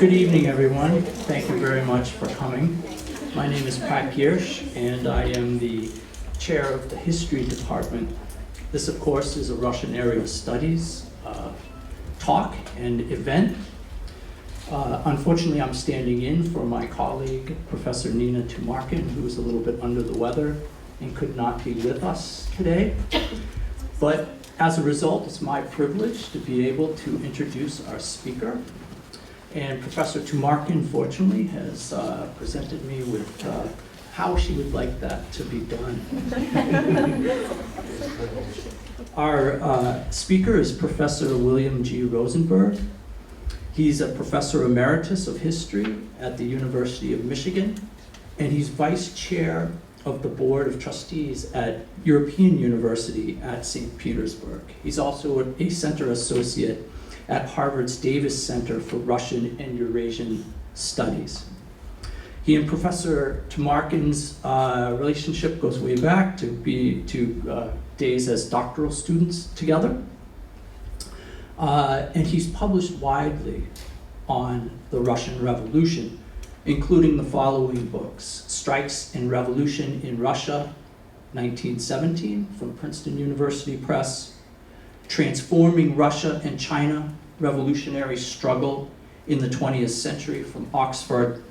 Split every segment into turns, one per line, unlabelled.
Good evening, everyone. Thank you very much for coming. My name is Pat Giersch, and I am the chair of the history department. This, of course, is a Russian area of studies talk and event. Unfortunately, I'm standing in for my colleague, Professor Nina Tumarkin, who is a little bit under the weather and could not be with us today. But as a result, it's my privilege to be able to introduce our speaker. And Professor Tumarkin, fortunately, has presented me with how she would like that to be done. Our speaker is Professor William G. Rosenberg. He's a professor emeritus of history at the University of Michigan, and he's vice chair of the Board of Trustees at European University at St. Petersburg. He's also a center associate at Harvard's Davis Center for Russian and Eurasian Studies. He and Professor Tumarkin's relationship goes way back to days as doctoral students together. And he's published widely on the Russian Revolution, including the following books: Strikes and Revolution in Russia, 1917, from Princeton University Press; Transforming Russia and China, Revolutionary Struggle in the 20th Century, from Oxford.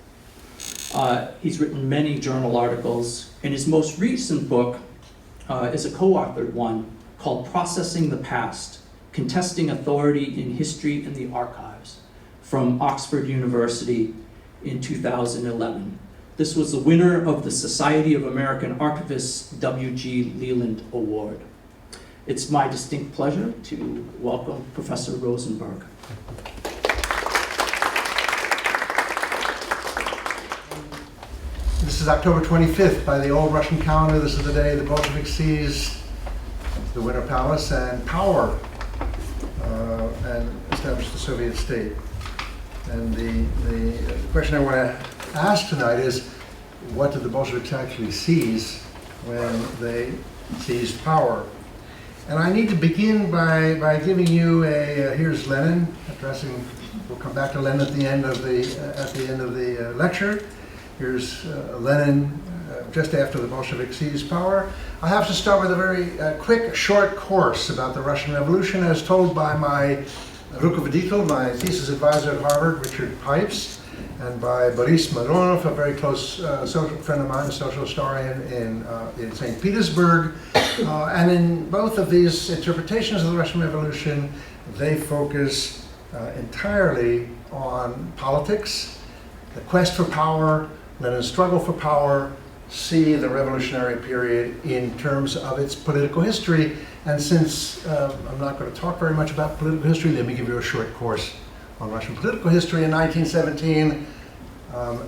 He's written many journal articles, and his most recent book is a co-authored one called Processing the Past, Contesting Authority in History and the Archives, from Oxford University in 2011. This was the winner of the Society of American Archivists W.G. Leland Award. It's my distinct pleasure to welcome Professor Rosenberg.
This is October 25th. By the old Russian calendar, this is the day the Bolsheviks seized the Winter Palace and power and established the Soviet state. And the question I want to ask tonight is, what did the Bolsheviks actually seize when they seized power? And I need to begin by giving you here's Lenin addressing. We'll come back to Lenin at the end of the lecture. Here's Lenin just after the Bolsheviks seized power. I have to start with a very quick, short course about the Russian Revolution, as told by my rukovodитель, my thesis advisor at Harvard, Richard Pipes, and by Boris Mironov, a very close social friend of mine, a social historian in St. Petersburg. And in both of these interpretations of the Russian Revolution, they focus entirely on politics, the quest for power, Lenin's struggle for power, see the revolutionary period in terms of its political history. And since I'm not going to talk very much about political history, let me give you a short course on Russian political history. In 1917,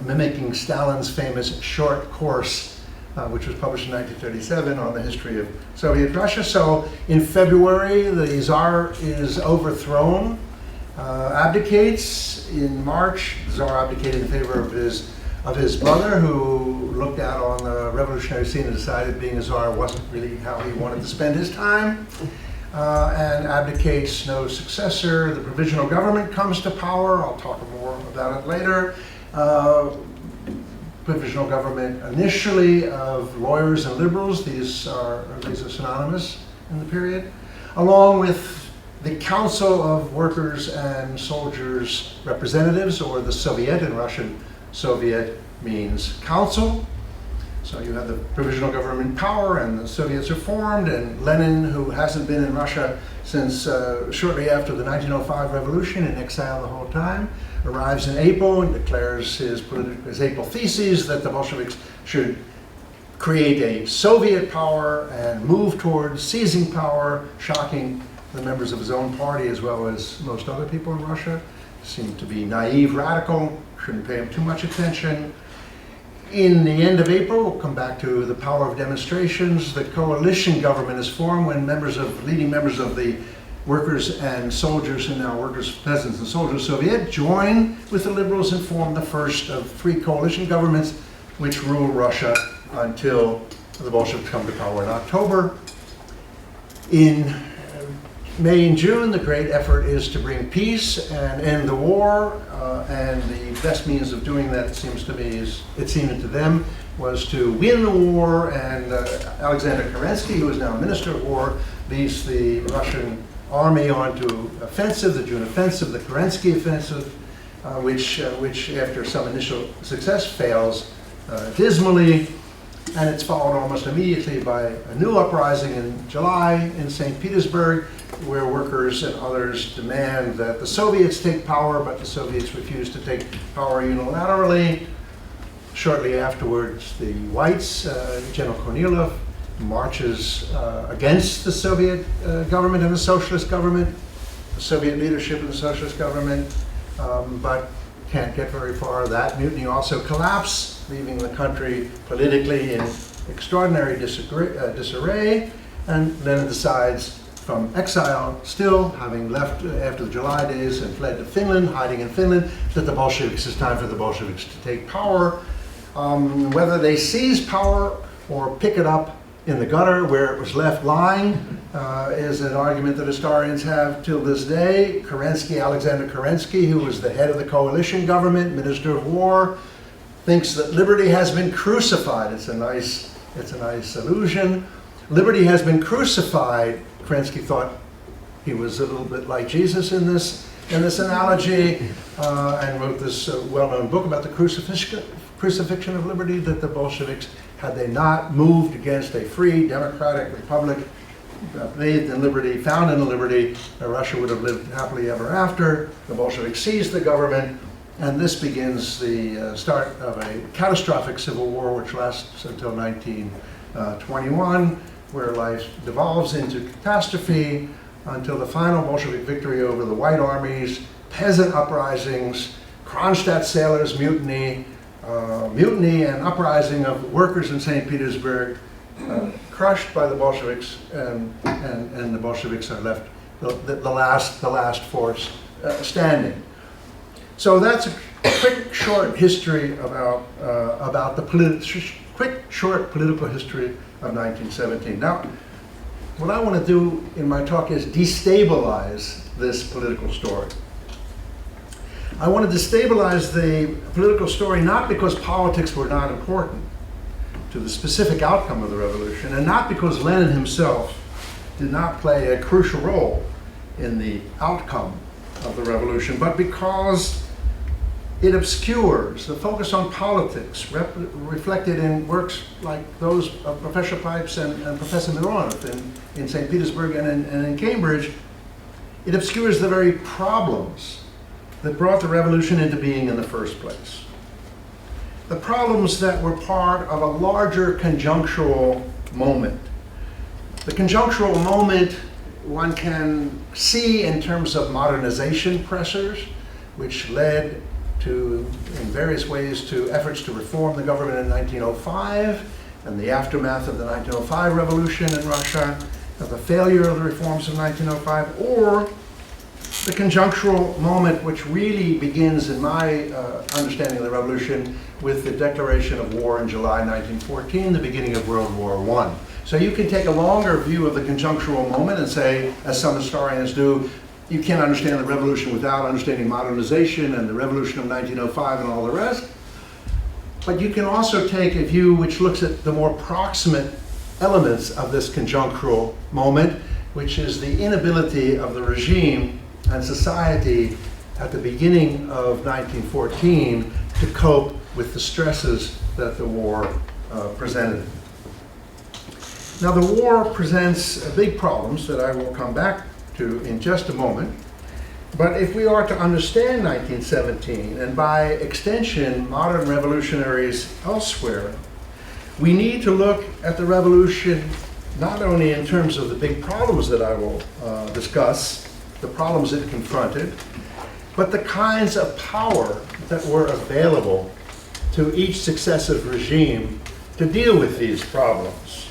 mimicking Stalin's famous short course, which was published in 1937 on the history of Soviet Russia. So in February, the Tsar is overthrown, abdicates. In March, the Tsar abdicated in favor of his brother, who looked out on the revolutionary scene and decided being a Tsar wasn't really how he wanted to spend his time, and abdicates. No successor. The provisional government comes to power. I'll talk more about it later. Provisional government initially of lawyers and liberals. These are synonymous in the period, along with the Council of Workers and Soldiers Representatives, or the Soviet. In Russian, Soviet means council. So you have the provisional government in power, and the Soviets are formed, and Lenin, who hasn't been in Russia since shortly after the 1905 revolution, in exile the whole time, arrives in April and declares his April theses that the Bolsheviks should create a Soviet power and move towards seizing power, shocking the members of his own party as well as most other people in Russia. Seemed to be naive, radical, shouldn't pay him too much attention. In the end of April, we'll come back to the power of demonstrations. The coalition government is formed when leading members of the workers and soldiers, and now workers, peasants, and soldiers Soviet, join with the liberals and form the first of three coalition governments which rule Russia until the Bolsheviks come to power in October. In May and June, the great effort is to bring peace and end the war, and the best means of doing that, it seems to me, it seemed to them, was to win the war, and Alexander Kerensky, who is now Minister of War, leads the Russian army onto offensive, the June offensive, the Kerensky offensive, which after some initial success fails dismally, and it's followed almost immediately by a new uprising in July in St. Petersburg, where workers and others demand that the Soviets take power, but the Soviets refuse to take power unilaterally. Shortly afterwards, the Whites, General Kornilov, marches against the Soviet government and the socialist government, the Soviet leadership and the socialist government, but can't get very far. That mutiny also collapsed, leaving the country politically in extraordinary disarray, and Lenin decides, from exile still, having left after the July days and fled to Finland, hiding in Finland, that the Bolsheviks, it's time for the Bolsheviks to take power. Whether they seize power or pick it up in the gutter where it was left lying is an argument that historians have till this day. Kerensky, Alexander Kerensky, who was the head of the coalition government, Minister of War, thinks that liberty has been crucified. It's a nice illusion. Liberty has been crucified. Kerensky thought he was a little bit like Jesus in this analogy, and wrote this well-known book about the crucifixion of liberty, that the Bolsheviks, had they not moved against a free democratic republic bathed in liberty, founded in liberty, Russia would have lived happily ever after. The Bolsheviks seized the government, and this begins the start of a catastrophic civil war which lasts until 1921, where life devolves into catastrophe until the final Bolshevik victory over the White armies, peasant uprisings, Kronstadt sailors mutiny, mutiny and uprising of workers in St. Petersburg, crushed by the Bolsheviks, and the Bolsheviks are left the last force standing. So that's a quick, short history about the quick, short political history of 1917. Now, what I want to do in my talk is destabilize this political story. I want to destabilize the political story not because politics were not important to the specific outcome of the revolution, and not because Lenin himself did not play a crucial role in the outcome of the revolution, but because it obscures the focus on politics reflected in works like those of Professor Pipes and Professor Mironov in St. Petersburg and in Cambridge. It obscures the very problems that brought the revolution into being in the first place. The problems that were part of a larger conjunctural moment. The conjunctural moment one can see in terms of modernization pressures, which led to, in various ways, to efforts to reform the government in 1905 and the aftermath of the 1905 revolution in Russia, of the failure of the reforms of 1905, or the conjunctural moment which really begins, in my understanding of the revolution, with the declaration of war in July 1914, the beginning of World War I. So you can take a longer view of the conjunctural moment and say, as some historians do, you can't understand the revolution without understanding modernization and the revolution of 1905 and all the rest. But you can also take a view which looks at the more proximate elements of this conjunctural moment, which is the inability of the regime and society at the beginning of 1914 to cope with the stresses that the war presented. Now, the war presents big problems that I will come back to in just a moment. But if we are to understand 1917, and by extension modern revolutionaries elsewhere, we need to look at the revolution not only in terms of the big problems that I will discuss, the problems it confronted, but the kinds of power that were available to each successive regime to deal with these problems.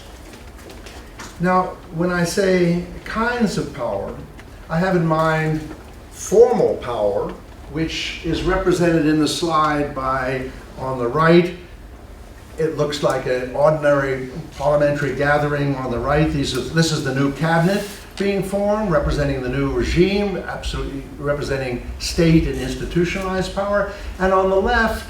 Now, when I say kinds of power, I have in mind formal power, which is represented in the slide by, on the right, it looks like an ordinary parliamentary gathering on the right. This is the new cabinet. being formed, representing the new regime, absolutely representing state and institutionalized power. And on the left,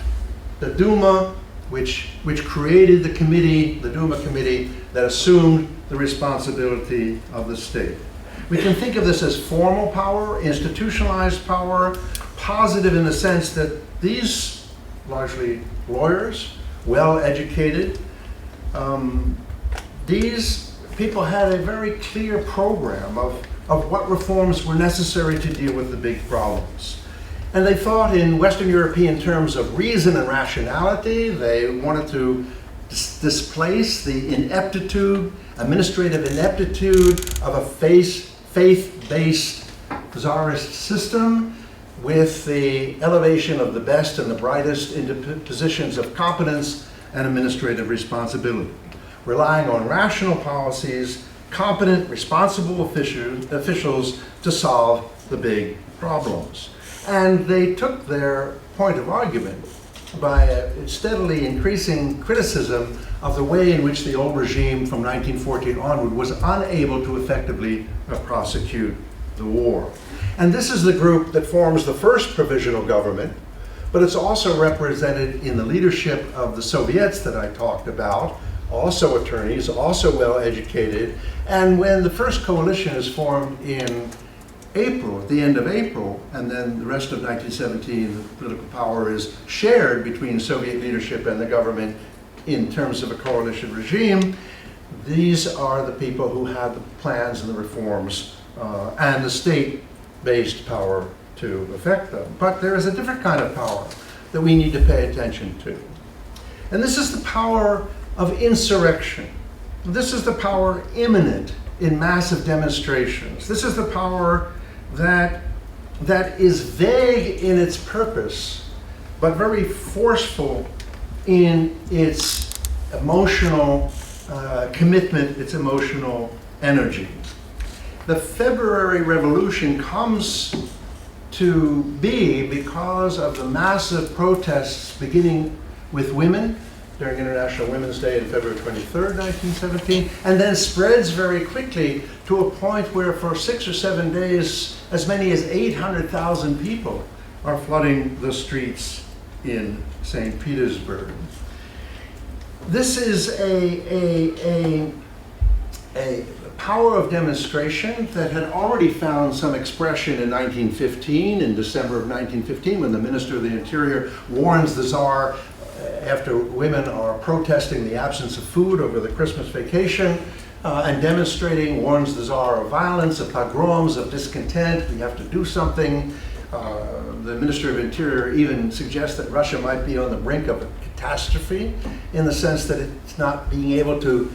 the Duma, which created the committee, the Duma committee, that assumed the responsibility of the state. We can think of this as formal power, institutionalized power, positive in the sense that these largely lawyers, well-educated, these people had a very clear program of what reforms were necessary to deal with the big problems. And they thought in Western European terms of reason and rationality. They wanted to displace the ineptitude, administrative ineptitude of a faith-based czarist system with the elevation of the best and the brightest into positions of competence and administrative responsibility, relying on rational policies, competent, responsible officials to solve the big problems. And they took their point of argument by a steadily increasing criticism of the way in which the old regime from 1914 onward was unable to effectively prosecute the war. And this is the group that forms the first provisional government, but it's also represented in the leadership of the Soviets that I talked about, also attorneys, also well-educated. And when the first coalition is formed in April, at the end of April, and then the rest of 1917, the political power is shared between Soviet leadership and the government in terms of a coalition regime, these are the people who had the plans and the reforms and the state-based power to effect them. But there is a different kind of power that we need to pay attention to. And this is the power of insurrection. This is the power imminent in massive demonstrations. This is the power that is vague in its purpose, but very forceful in its emotional commitment, its emotional energy. The February Revolution comes to be because of the massive protests beginning with women during International Women's Day on February 23rd, 1917, and then spreads very quickly to a point where for 6 or 7 days, as many as 800,000 people are flooding the streets in St. Petersburg. This is a power of demonstration that had already found some expression in 1915, in December of 1915, when the Minister of the Interior warns the Tsar after women are protesting the absence of food over the Christmas vacation and demonstrating, warns the Tsar of violence, of pogroms, of discontent. We have to do something. The Minister of Interior even suggests that Russia might be on the brink of a catastrophe in the sense that it's not being able to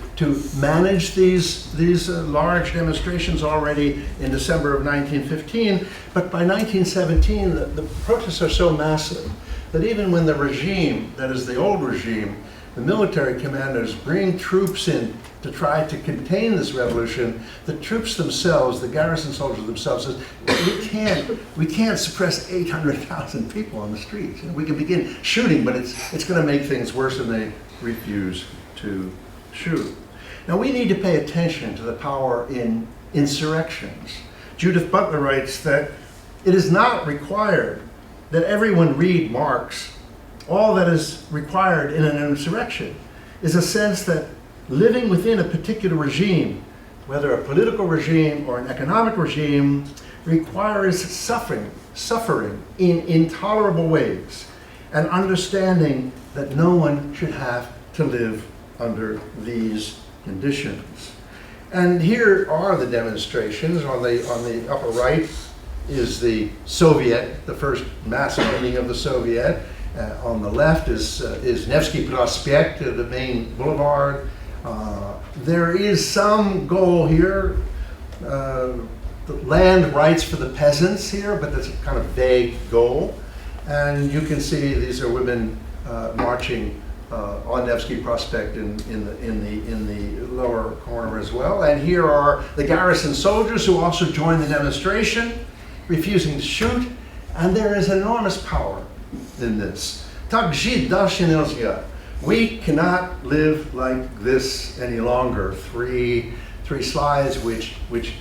manage these large demonstrations already in December of 1915. But by 1917, the protests are so massive that even when the regime, that is the old regime, the military commanders bring troops in to try to contain this revolution, the troops themselves, the garrison soldiers themselves, says, we can't suppress 800,000 people on the streets. We can begin shooting, but it's going to make things worse, and they refuse to shoot. Now we need to pay attention to the power in insurrections. Judith Butler writes that it is not required that everyone read Marx. All that is required in an insurrection is a sense that living within a particular regime, whether a political regime or an economic regime, requires suffering in intolerable ways, and understanding that no one should have to live under these conditions. And here are the demonstrations. On the upper right is the Soviet, the first massive meeting of the Soviet. On the left is Nevsky Prospect, the main boulevard. There is some goal here, the land rights for the peasants here, but that's a kind of vague goal. And you can see these are women marching on Nevsky Prospect in the lower corner as well. And here are the garrison soldiers who also join the demonstration, refusing to shoot. And there is enormous power in this. Tak žít další nelze. We cannot live like this any longer. 3 three slides which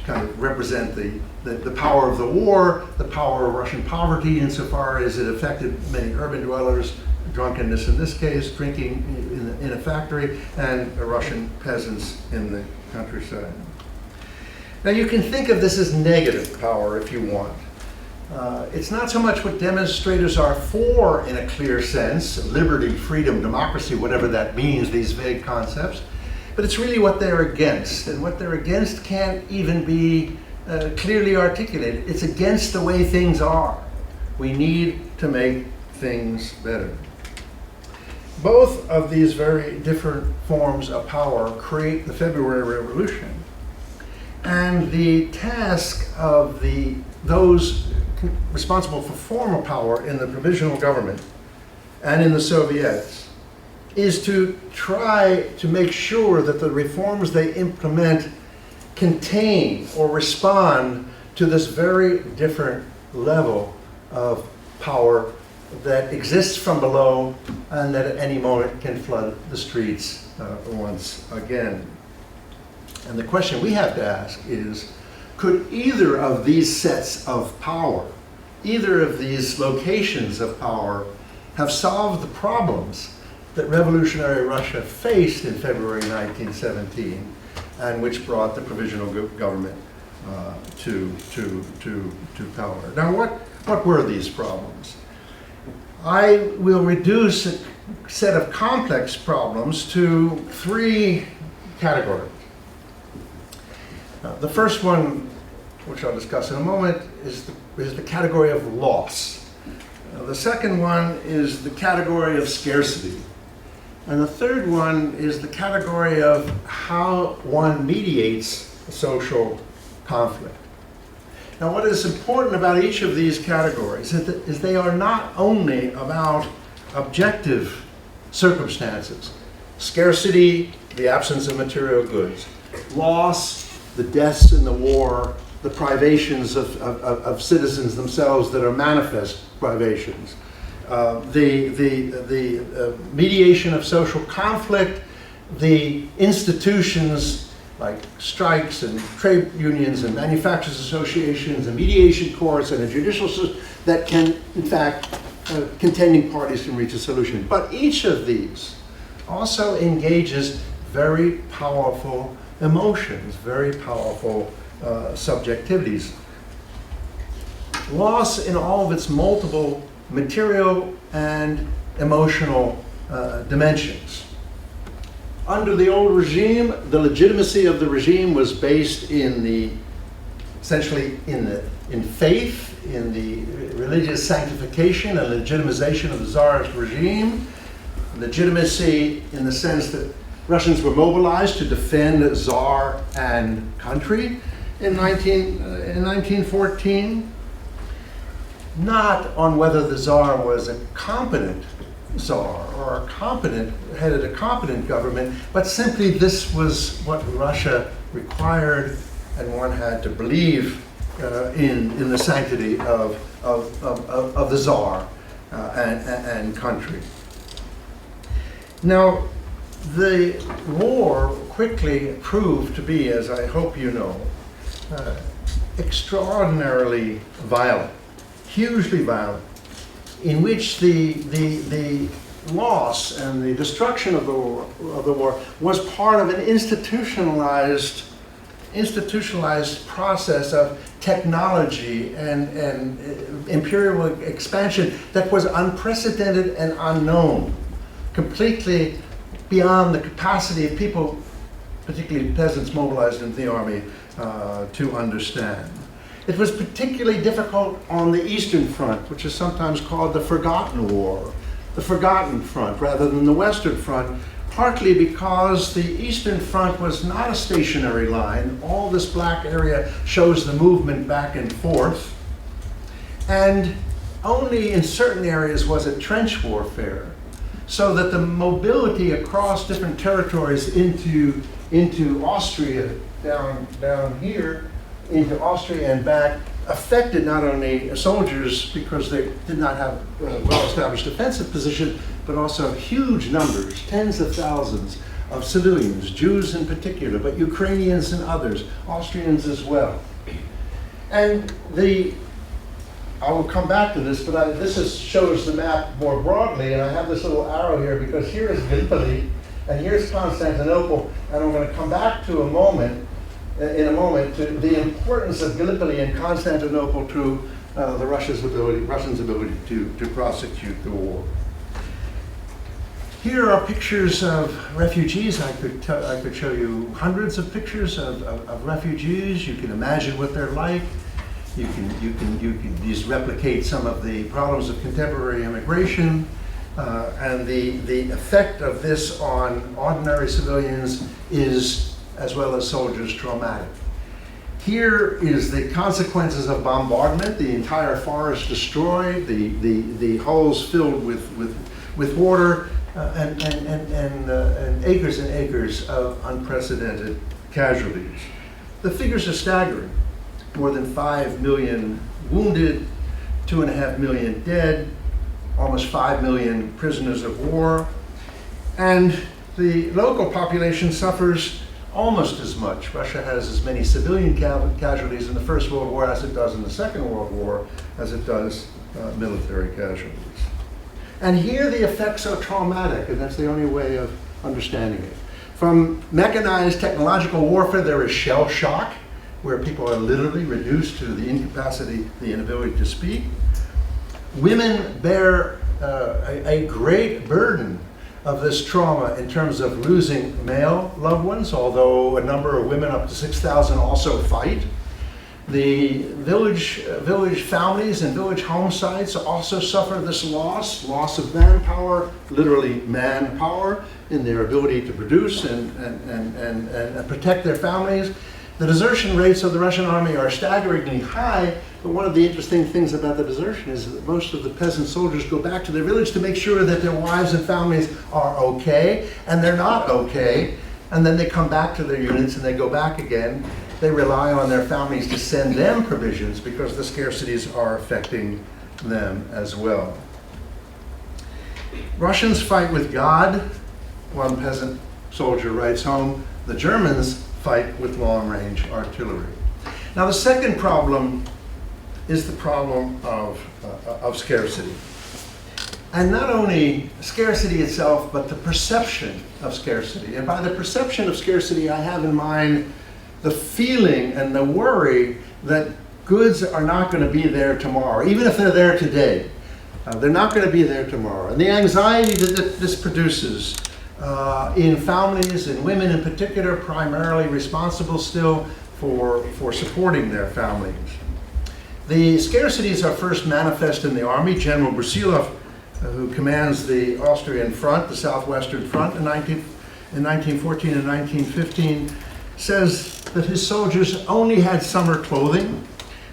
kind of represent the power of the war, the power of Russian poverty insofar as it affected many urban dwellers, drunkenness in this case, drinking in a factory, and Russian peasants in the countryside. Now you can think of this as negative power if you want. It's not so much what demonstrators are for in a clear sense, liberty, freedom, democracy, whatever that means, these vague concepts, but it's really what they're against. And what they're against can't even be clearly articulated. It's against the way things are. We need to make things better. Both of these very different forms of power create the February Revolution. And the task of those responsible for former power in the provisional government and in the Soviets is to try to make sure that the reforms they implement contain or respond to this very different level of power that exists from below and that at any moment can flood the streets once again. And the question we have to ask is, could either of these sets of power, either of these locations of power, have solved the problems that revolutionary Russia faced in February 1917 and which brought the provisional government to power? Now, what were these problems? I will reduce a set of complex problems to three categories. The first one, which I'll discuss in a moment, is the category of loss. The second one is the category of scarcity. And the third one is the category of how one mediates social conflict. Now, what is important about each of these categories is they are not only about objective circumstances. Scarcity, the absence of material goods. Loss, the deaths in the war, the privations of citizens themselves that are manifest privations. The mediation of social conflict, the institutions like strikes and trade unions and manufacturers associations and mediation courts and a judicial system that can, in fact, contending parties can reach a solution. But each of these also engages very powerful emotions, very powerful subjectivities. Loss in all of its multiple material and emotional dimensions. Under the old regime, the legitimacy of the regime was based essentially in faith, in the religious sanctification and legitimization of the Tsarist regime. Legitimacy in the sense that Russians were mobilized to defend Tsar and country in 1914. Not on whether the Tsar was a competent Tsar or headed a competent government, but simply this was what Russia required, and one had to believe in the sanctity of the Tsar and country. Now, the war quickly proved to be, as I hope you know, extraordinarily violent, hugely violent, in which the loss and the destruction of the war was part of an institutionalized process of technology and imperial expansion that was unprecedented and unknown, completely beyond the capacity of people, particularly peasants mobilized into the army, to understand. It was particularly difficult on the Eastern Front, which is sometimes called the Forgotten War, the Forgotten Front, rather than the Western Front, partly because the Eastern Front was not a stationary line. All this black area shows the movement back and forth. And only in certain areas was it trench warfare, so that the mobility across different territories into Austria, down here, into Austria and back, affected not only soldiers because they did not have a well-established defensive position, but also huge numbers, tens of thousands of civilians, Jews in particular, but Ukrainians and others, Austrians as well. And I will come back to this, but this shows the map more broadly, and I have this little arrow here because here is Gallipoli, and here's Constantinople, and I'm going to come back to in a moment, to the importance of Gallipoli and Constantinople to the Russians' ability to prosecute the war. Here are pictures of refugees. I could show you hundreds of pictures of refugees. You can imagine what they're like. You can just replicate some of the problems of contemporary immigration, and the effect of this on ordinary civilians is, as well as soldiers, traumatic. Here is the consequences of bombardment: the entire forest destroyed, the holes filled with water, and acres and acres of unprecedented casualties. The figures are staggering. More than 5 million wounded, 2.5 million dead, almost 5 million prisoners of war. And the local population suffers almost as much. Russia has as many civilian casualties in the First World War as it does in the Second World War, as it does military casualties. And here the effects are traumatic, and that's the only way of understanding it. From mechanized technological warfare, there is shell shock, where people are literally reduced to the incapacity, the inability to speak. Women bear a great burden of this trauma in terms of losing male loved ones, although a number of women, up to 6,000, also fight. The village families and village home sites also suffer this loss of manpower, literally manpower, in their ability to produce and protect their families. The desertion rates of the Russian army are staggeringly high, but one of the interesting things about the desertion is that most of the peasant soldiers go back to their village to make sure that their wives and families are okay, and they're not okay, and then they come back to their units and they go back again. They rely on their families to send them provisions because the scarcities are affecting them as well. Russians fight with God, one peasant soldier writes home. The Germans fight with long-range artillery. Now, the second problem is the problem of scarcity. And not only scarcity itself, but the perception of scarcity. And by the perception of scarcity, I have in mind the feeling and the worry that goods are not going to be there tomorrow, even if they're there today. They're not going to be there tomorrow. And the anxiety that this produces in families and women in particular, primarily responsible still for supporting their families. The scarcities are first manifest in the army. General Brusilov, who commands the Austrian front, the southwestern front in 1914 and 1915, says that his soldiers only had summer clothing.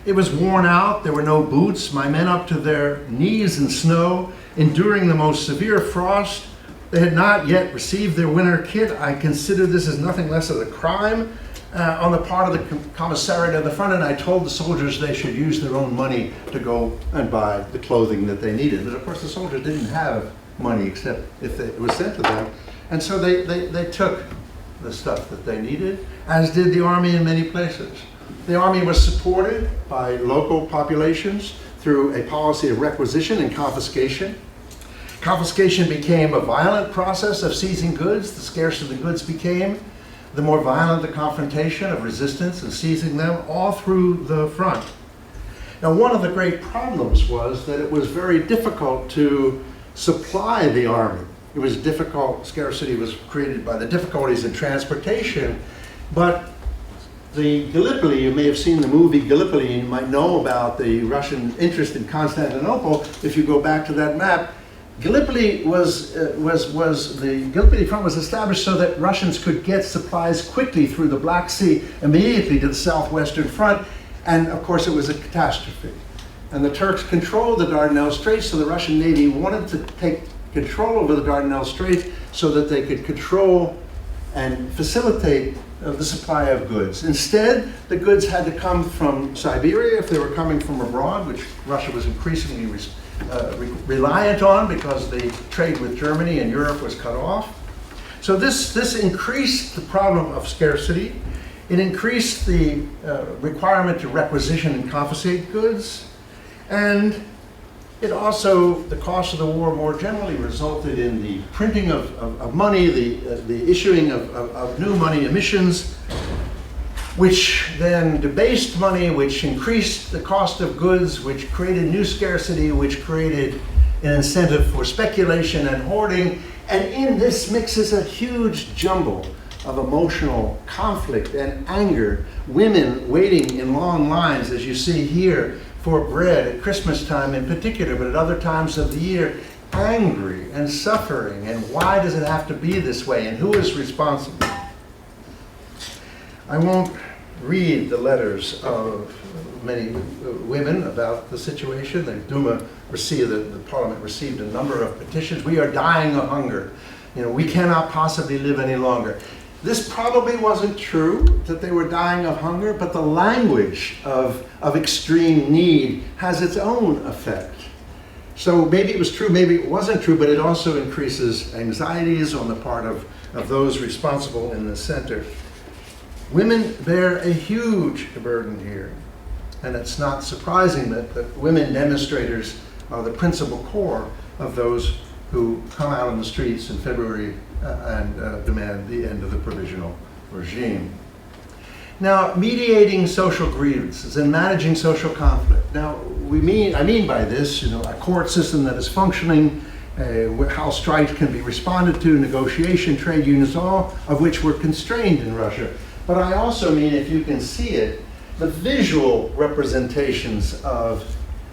It was worn out, there were no boots, my men up to their knees in snow, enduring the most severe frost. They had not yet received their winter kit. I consider this as nothing less of a crime on the part of the commissariat at the front, and I told the soldiers they should use their own money to go and buy the clothing that they needed. But of course the soldiers didn't have money except if it was sent to them. And so they took the stuff that they needed, as did the army in many places. The army was supported by local populations through a policy of requisition and confiscation. Confiscation became a violent process of seizing goods. The scarcer the goods became, the more violent the confrontation of resistance and seizing them, all through the front. Now, one of the great problems was that it was very difficult to supply the army. It was difficult, scarcity was created by the difficulties in transportation, but the Gallipoli, you may have seen the movie Gallipoli, you might know about the Russian interest in Constantinople. If you go back to that map, Gallipoli the Gallipoli front was established so that Russians could get supplies quickly through the Black Sea immediately to the southwestern front, and of course it was a catastrophe. And the Turks controlled the Dardanelles Straits, so the Russian Navy wanted to take control over the Dardanelles Straits so that they could control and facilitate the supply of goods. Instead, the goods had to come from Siberia if they were coming from abroad, which Russia was increasingly reliant on because the trade with Germany and Europe was cut off. So this increased the problem of scarcity. It increased the requirement to requisition and confiscate goods. And it also, the cost of the war more generally resulted in the printing of money, the issuing of new money emissions, which then debased money, which increased the cost of goods, which created new scarcity, which created an incentive for speculation and hoarding. And in this mixes a huge jumble of emotional conflict and anger. Women waiting in long lines, as you see here, for bread at Christmas time in particular, but at other times of the year, angry and suffering. And why does it have to be this way? And who is responsible? I won't read the letters of many women about the situation. The Duma received, the parliament received a number of petitions. We are dying of hunger. You know, we cannot possibly live any longer. This probably wasn't true, that they were dying of hunger, but the language of extreme need has its own effect. So maybe it was true, maybe it wasn't true, but it also increases anxieties on the part of those responsible in the center. Women bear a huge burden here. And it's not surprising that women demonstrators are the principal core of those who come out on the streets in February and demand the end of the provisional regime. Now, mediating social grievances and managing social conflict. Now, I mean by this, a court system that is functioning, how strikes can be responded to, negotiation, trade unions, all of which were constrained in Russia. But I also mean, if you can see it, the visual representations of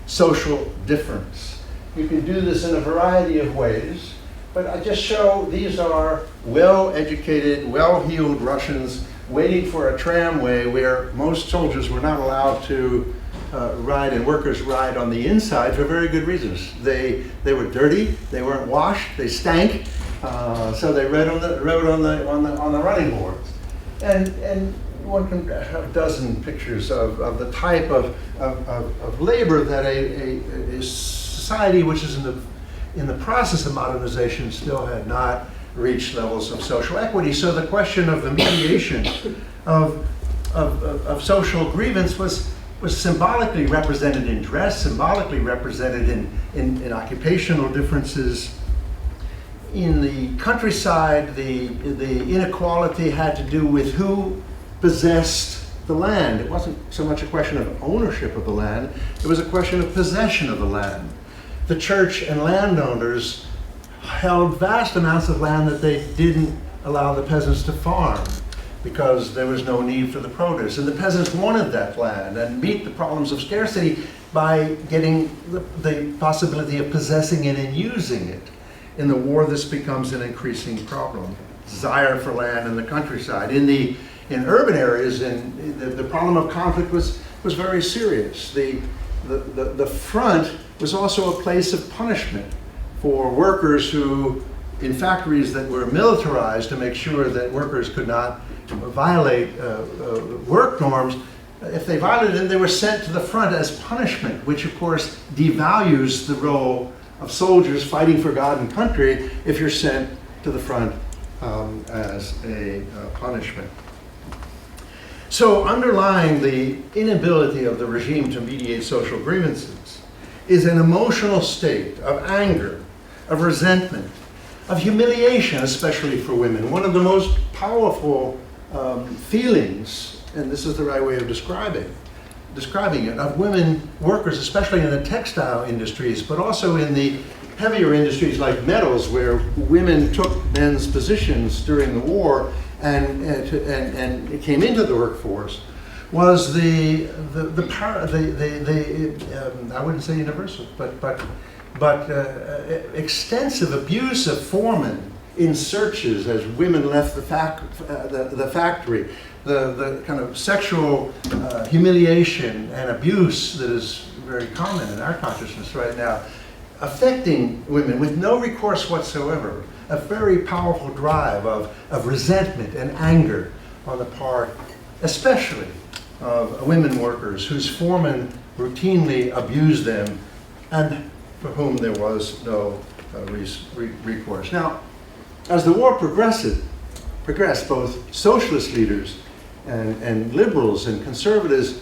social difference. You can do this in a variety of ways, but I just show these are well-educated, well-heeled Russians waiting for a tramway where most soldiers were not allowed to ride, and workers ride on the inside for very good reasons. They were dirty, they weren't washed, they stank, so they rode on the running boards. And one can have a dozen pictures of the type of labor that a society which is in the process of modernization still had not reached levels of social equity. So the question of the mediation of social grievance was symbolically represented in dress, symbolically represented in occupational differences. In the countryside, the inequality had to do with who possessed the land. It wasn't so much a question of ownership of the land, it was a question of possession of the land. The church and landowners held vast amounts of land that they didn't allow the peasants to farm because there was no need for the produce. And the peasants wanted that land and meet the problems of scarcity by getting the possibility of possessing it and using it. In the war, this becomes an increasing problem. Desire for land in the countryside. In urban areas, the problem of conflict was very serious. The front was also a place of punishment for workers who, in factories that were militarized to make sure that workers could not violate work norms. If they violated them, they were sent to the front as punishment, which of course devalues the role of soldiers fighting for God and country if you're sent to the front as a punishment. So underlying the inability of the regime to mediate social grievances is an emotional state of anger, of resentment, of humiliation, especially for women. One of the most powerful feelings, and this is the right way of describing it, of women workers, especially in the textile industries, but also in the heavier industries like metals, where women took men's positions during the war and came into the workforce, was I wouldn't say universal, but extensive abuse of foremen in searches as women left the factory, the kind of sexual humiliation and abuse that is very common in our consciousness right now, affecting women with no recourse whatsoever, a very powerful drive of resentment and anger on the part, especially of women workers whose foremen routinely abused them and for whom there was no recourse. Now, as the war progressed, both socialist leaders and liberals and conservatives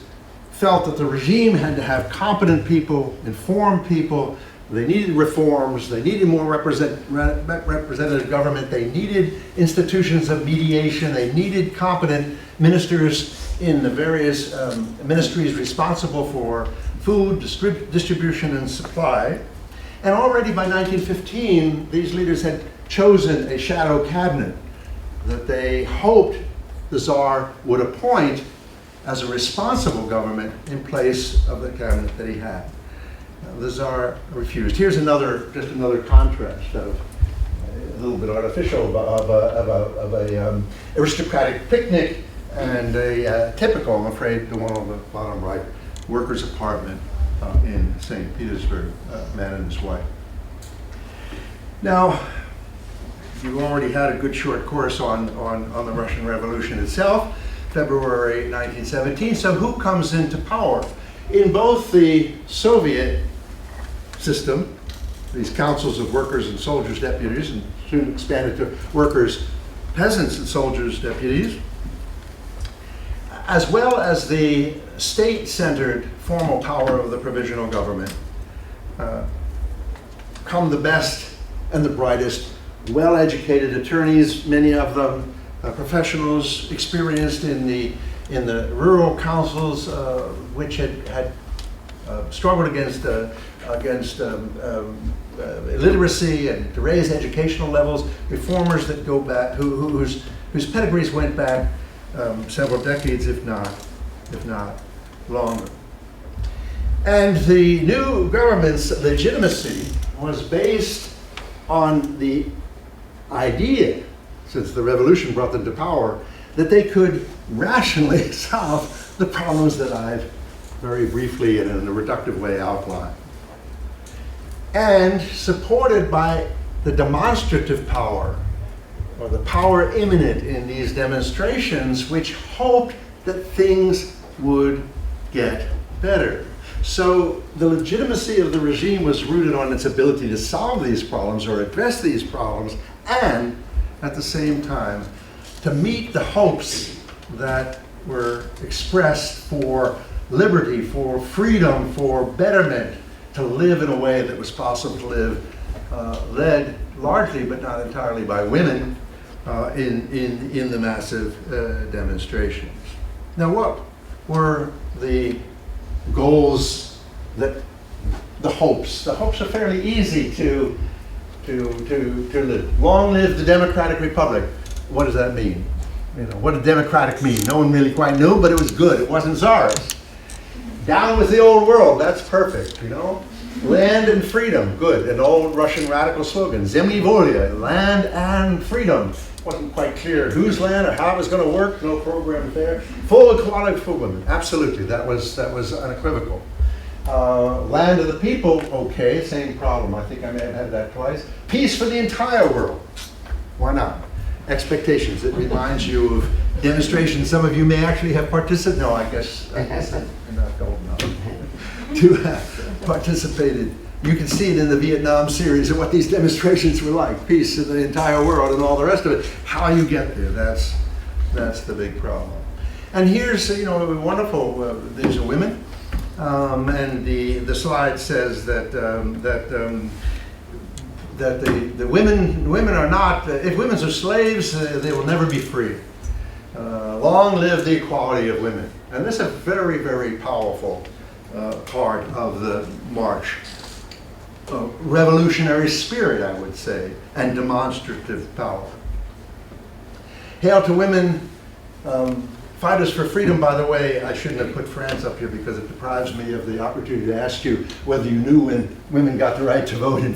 felt that the regime had to have competent people, informed people. They needed reforms. They needed more representative government. They needed institutions of mediation. They needed competent ministers in the various ministries responsible for food, distribution, and supply. And already by 1915, these leaders had chosen a shadow cabinet that they hoped the Tsar would appoint as a responsible government in place of the cabinet that he had. The Tsar refused. Here's just another contrast of a little bit artificial of a aristocratic picnic and a typical, I'm afraid, the one on the bottom right, workers' apartment in St. Petersburg, man and his wife. Now, you already had a good short course on the Russian Revolution itself, February 1917. So who comes into power? In both the Soviet system, these councils of workers and soldiers deputies, and soon expanded to workers, peasants and soldiers deputies, as well as the state-centered formal power of the provisional government, come the best and the brightest, well-educated attorneys, many of them professionals experienced in the rural councils, which had struggled against illiteracy and to raise educational levels. Reformers that go back, whose pedigrees went back several decades, if not longer. And the new government's legitimacy was based on the idea, since the revolution brought them to power, that they could rationally solve the problems that I've very briefly and in a reductive way outlined. And supported by the demonstrative power, or the power imminent in these demonstrations, which hoped that things would get better. So the legitimacy of the regime was rooted on its ability to solve these problems or address these problems, and at the same time to meet the hopes that were expressed for liberty, for freedom, for betterment, to live in a way that was possible to live, led largely but not entirely by women in the massive demonstrations. Now, what were the goals, that the hopes? The hopes are fairly easy to live. Long live the Democratic Republic. What does that mean? You know, what did democratic mean? No one really quite knew, but it was good. It wasn't czars. Down with the old world. That's perfect, you know. Land and freedom, good. An old Russian radical slogan. Zemlya volya, land and freedom. Wasn't quite clear whose land or how it was going to work. No program there. Full equality for women. Absolutely, that was unequivocal. Land of the people, okay, same problem. I think I may have had that twice. Peace for the entire world. Why not? Expectations. It reminds you of demonstrations. Some of you may actually have participated. No, I guess you're not old enough to have participated. You can see it in the Vietnam series of what these demonstrations were like. Peace in the entire world and all the rest of it. How you get there, that's the big problem. And here's, wonderful, these are women. And the slide says that the women are not, if women are slaves, they will never be free. Long live the equality of women. And this is a very, very powerful part of the march. Revolutionary spirit, I would say, and demonstrative power. Hail to women, fighters for freedom. By the way, I shouldn't have put France up here because it deprives me of the opportunity to ask you whether you knew when women got the right to vote in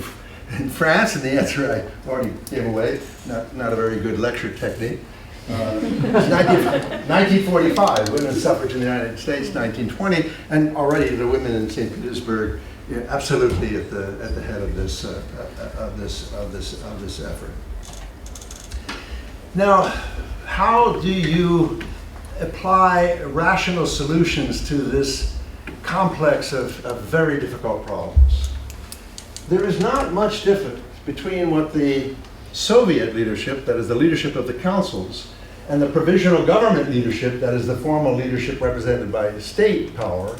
France, and the answer I already gave away. Not a very good lecture technique. 1945, women's suffrage in the United States, 1920, and already the women in St. Petersburg, absolutely at the head of this effort. Now, how do you apply rational solutions to this complex of very difficult problems? There is not much difference between what the Soviet leadership, that is the leadership of the councils, and the provisional government leadership, that is the formal leadership represented by state power,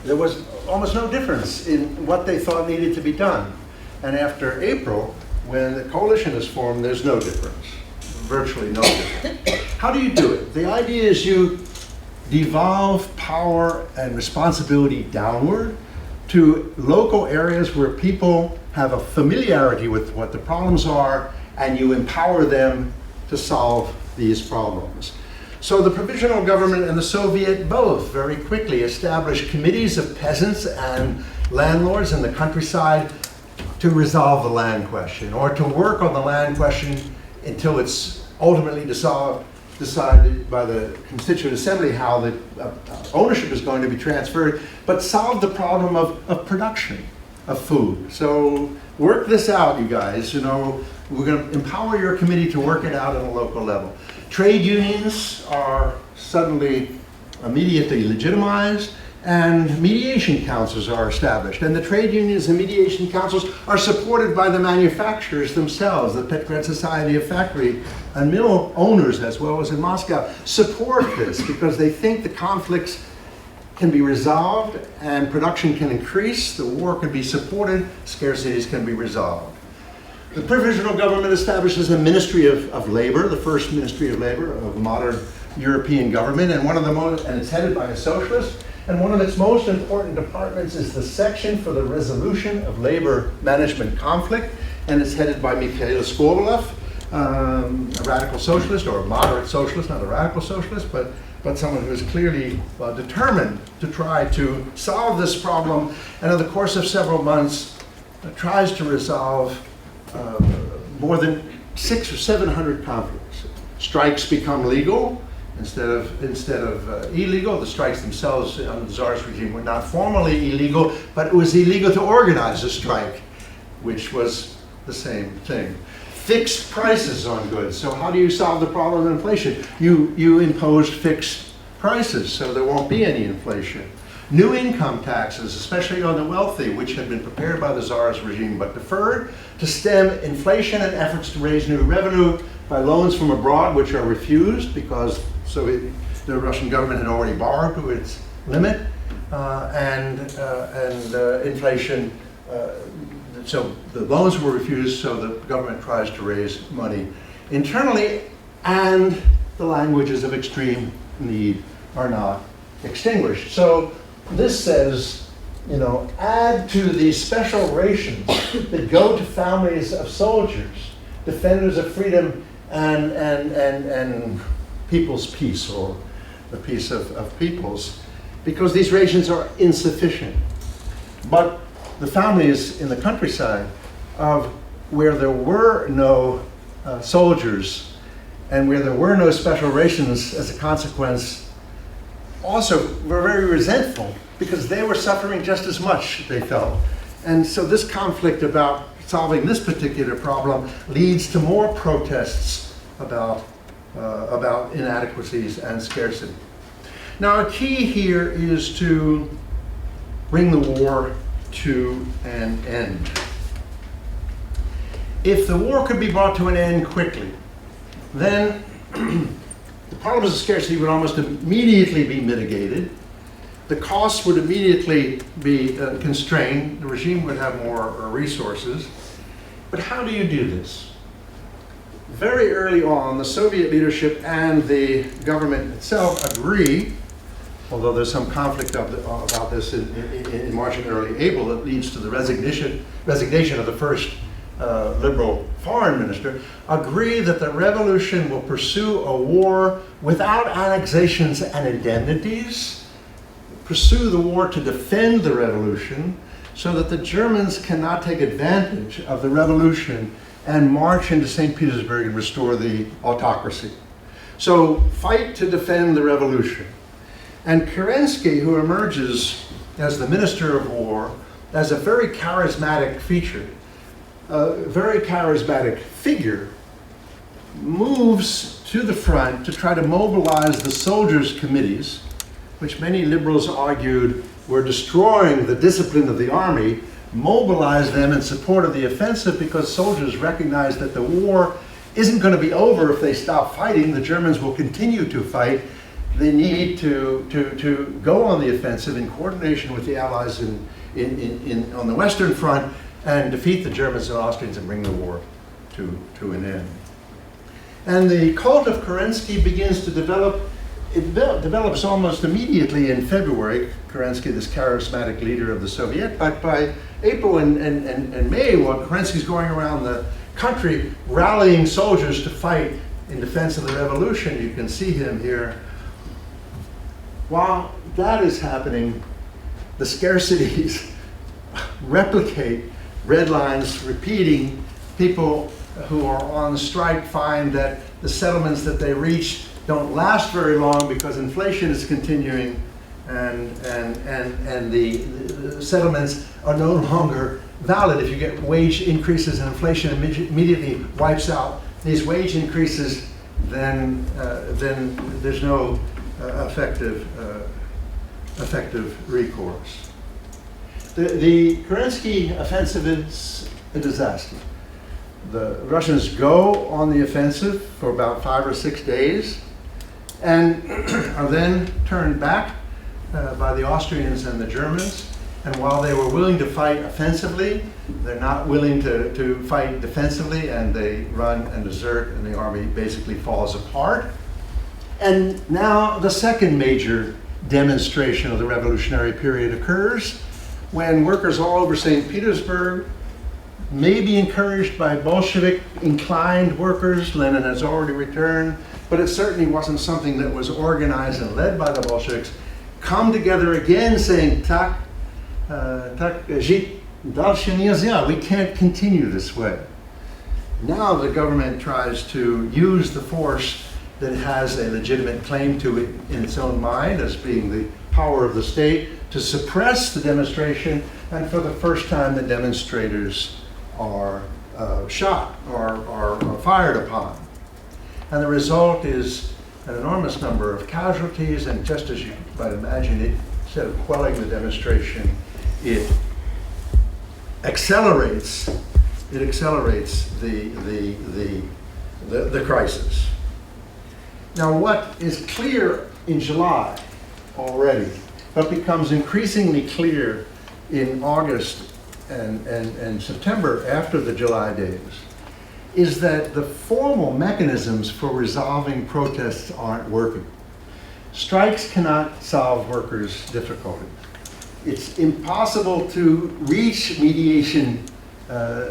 there was almost no difference in what they thought needed to be done. And after April, when the coalition is formed, there's no difference, virtually no difference. How do you do it? The idea is you devolve power and responsibility downward to local areas where people have a familiarity with what the problems are, and you empower them to solve these problems. So the provisional government and the Soviet both very quickly established committees of peasants and landlords in the countryside to resolve the land question, or to work on the land question until it's ultimately decided by the Constituent Assembly how the ownership is going to be transferred, but solve the problem of production of food. So work this out, you guys. You know, we're going to empower your committee to work it out at a local level. Trade unions are suddenly immediately legitimized, and mediation councils are established. And the trade unions and mediation councils are supported by the manufacturers themselves. The Petrograd Society of Factory and Mill owners, as well as in Moscow, support this because they think the conflicts can be resolved and production can increase, the war can be supported, scarcities can be resolved. The provisional government establishes a Ministry of Labor, the first Ministry of Labor of modern European government, and it's headed by a socialist. And one of its most important departments is the Section for the Resolution of Labor Management Conflict, and it's headed by Mikhail Skovalov, a radical socialist, or a moderate socialist, not a radical socialist, but someone who is clearly determined to try to solve this problem, and in the course of several months tries to resolve more than 600 or 700 conflicts. Strikes become legal instead of illegal. The strikes themselves under the Tsarist regime were not formally illegal, but it was illegal to organize a strike, which was the same thing. Fixed prices on goods. So how do you solve the problem of inflation? You impose fixed prices so there won't be any inflation. New income taxes, especially on the wealthy, which had been prepared by the Tsarist regime but deferred, to stem inflation and efforts to raise new revenue by loans from abroad, which are refused because the Russian government had already borrowed to its limit, and inflation. So the loans were refused, so the government tries to raise money internally, and the languages of extreme need are not extinguished. So this says, you know, add to these special rations that go to families of soldiers, defenders of freedom and people's peace, or the peace of peoples, because these rations are insufficient. But the families in the countryside of where there were no soldiers and where there were no special rations as a consequence also were very resentful because they were suffering just as much, they felt. And so this conflict about solving this particular problem leads to more protests about inadequacies and scarcity. Now, a key here is to bring the war to an end. If the war could be brought to an end quickly, then the problems of scarcity would almost immediately be mitigated. The costs would immediately be constrained. The regime would have more resources. But how do you do this? Very early on, the Soviet leadership and the government itself agree, although there's some conflict about this in March and early April that leads to the resignation of the first liberal foreign minister, agree that the revolution will pursue a war without annexations and indemnities, pursue the war to defend the revolution so that the Germans cannot take advantage of the revolution and march into St. Petersburg and restore the autocracy. So fight to defend the revolution. And Kerensky, who emerges as the Minister of War, as a very charismatic figure, moves to the front to try to mobilize the soldiers' committees, which many liberals argued were destroying the discipline of the army mobilize them in support of the offensive, because soldiers recognize that the war isn't going to be over if they stop fighting. The Germans will continue to fight. They need to go on the offensive in coordination with the Allies on the Western Front and defeat the Germans and Austrians and bring the war to an end. And the cult of Kerensky begins to develop. It develops almost immediately in February. Kerensky, this charismatic leader of the Soviet, but by April and May, while Kerensky's going around the country rallying soldiers to fight in defense of the revolution, you can see him here. While that is happening, the scarcities replicate, red lines repeating. People who are on strike find that the settlements that they reach don't last very long because inflation is continuing, and the settlements are no longer valid. If you get wage increases and inflation immediately wipes out these wage increases, then there's no effective recourse. The Kerensky offensive is a disaster. The Russians go on the offensive for about 5 or 6 days and are then turned back by the Austrians and the Germans. And while they were willing to fight offensively, they're not willing to fight defensively, and they run and desert, and the army basically falls apart. And now the second major demonstration of the revolutionary period occurs when workers all over St. Petersburg, maybe encouraged by Bolshevik inclined workers — Lenin has already returned, but it certainly wasn't something that was organized and led by the Bolsheviks — come together again saying, tak žít další nельзя, we can't continue this way. Now the government tries to use the force that has a legitimate claim to it in its own mind as being the power of the state to suppress the demonstration, and for the first time the demonstrators are shot or fired upon. And the result is an enormous number of casualties, and just as you might imagine, it, instead of quelling the demonstration, it accelerates the crisis. Now, what is clear in July already, but becomes increasingly clear in August and September after the July days, is that the formal mechanisms for resolving protests aren't working. Strikes cannot solve workers' difficulty. It's impossible to reach mediation,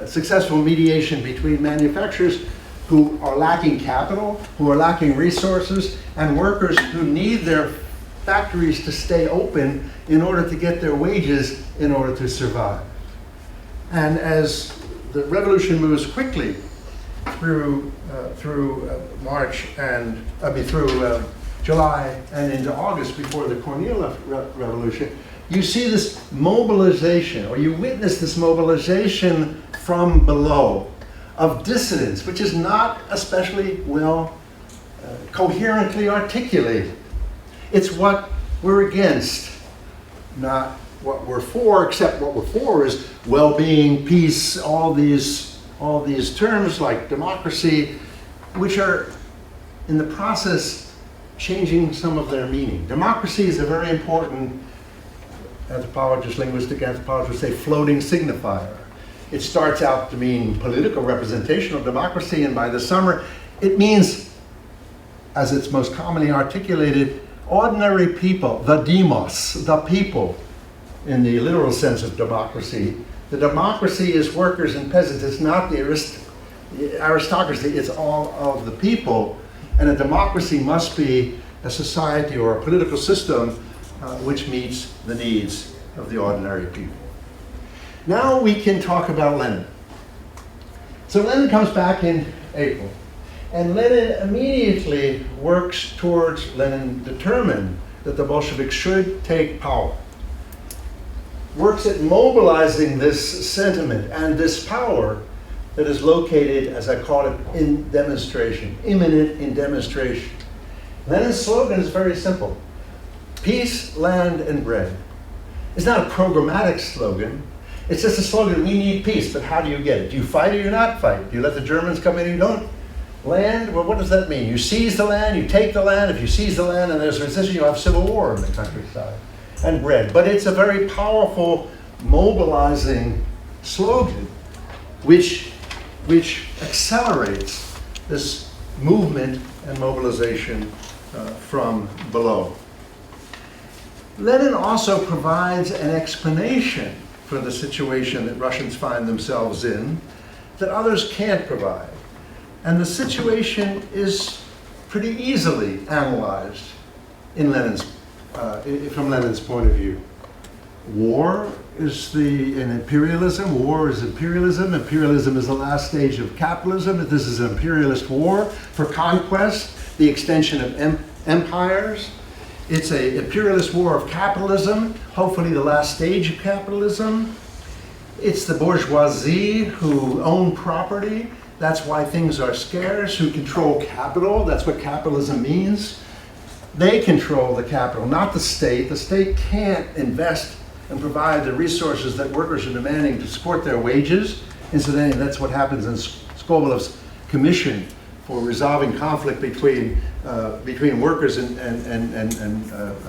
successful mediation between manufacturers who are lacking capital, who are lacking resources, and workers who need their factories to stay open in order to get their wages in order to survive. And as the revolution moves quickly through March and through July and into August before the Cornelia Revolution, you see this mobilization, or you witness this mobilization from below of dissidents, which is not especially well coherently articulated. It's what we're against, not what we're for, except what we're for is well-being, peace, all these terms like democracy, which are in the process changing some of their meaning. Democracy is a very important, linguistic anthropologists say, floating signifier. It starts out to mean political representation of democracy, and by the summer it means, as it's most commonly articulated, ordinary people, the demos, the people, in the literal sense of democracy. The democracy is workers and peasants. It's not the aristocracy, it's all of the people. And a democracy must be a society or a political system which meets the needs of the ordinary people. Now we can talk about Lenin. So Lenin comes back in April, and Lenin immediately works towards, Lenin determined that the Bolsheviks should take power, works at mobilizing this sentiment and this power that is located, as I call it, in demonstration, imminent in demonstration. Lenin's slogan is very simple: peace, land, and bread. It's not a programmatic slogan. It's just a slogan, we need peace, but how do you get it? Do you fight or you not fight? Do you let the Germans come in and you don't land? Well, what does that mean? You seize the land, you take the land. If you seize the land and there's resistance, you have civil war in the countryside and bread. But it's a very powerful, mobilizing slogan which accelerates this movement and mobilization from below. Lenin also provides an explanation for the situation that Russians find themselves in that others can't provide. And the situation is pretty easily analyzed in from Lenin's point of view. War is imperialism. War is imperialism. Imperialism is the last stage of capitalism. This is an imperialist war for conquest, the extension of empires. It's an imperialist war of capitalism, hopefully the last stage of capitalism. It's the bourgeoisie who own property. That's why things are scarce, who control capital. That's what capitalism means. They control the capital, not the state. The state can't invest and provide the resources that workers are demanding to support their wages. Incidentally, that's what happens in Skobelov's commission for resolving conflict between workers and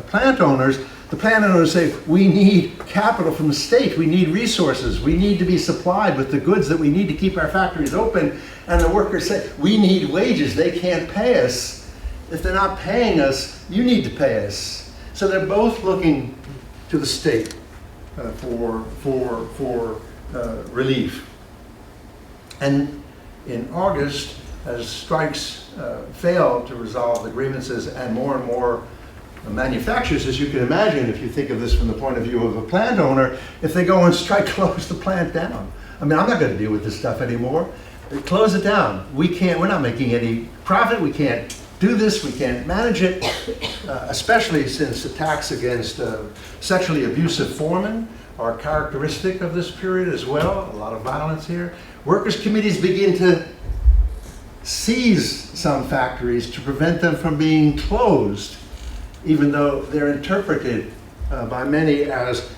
plant owners. The plant owners say, we need capital from the state, we need resources, we need to be supplied with the goods that we need to keep our factories open. And the workers say, we need wages, they can't pay us. If they're not paying us, you need to pay us. So they're both looking to the state for relief. And in August, as strikes fail to resolve the grievances and more manufacturers, as you can imagine, if you think of this from the point of view of a plant owner, if they go on strike, close the plant down. I mean, I'm not going to deal with this stuff anymore. Close it down. We're not making any profit. We can't do this. We can't manage it, especially since attacks against sexually abusive foremen are characteristic of this period as well. A lot of violence here. Workers' committees begin to seize some factories to prevent them from being closed, even though they're interpreted by many as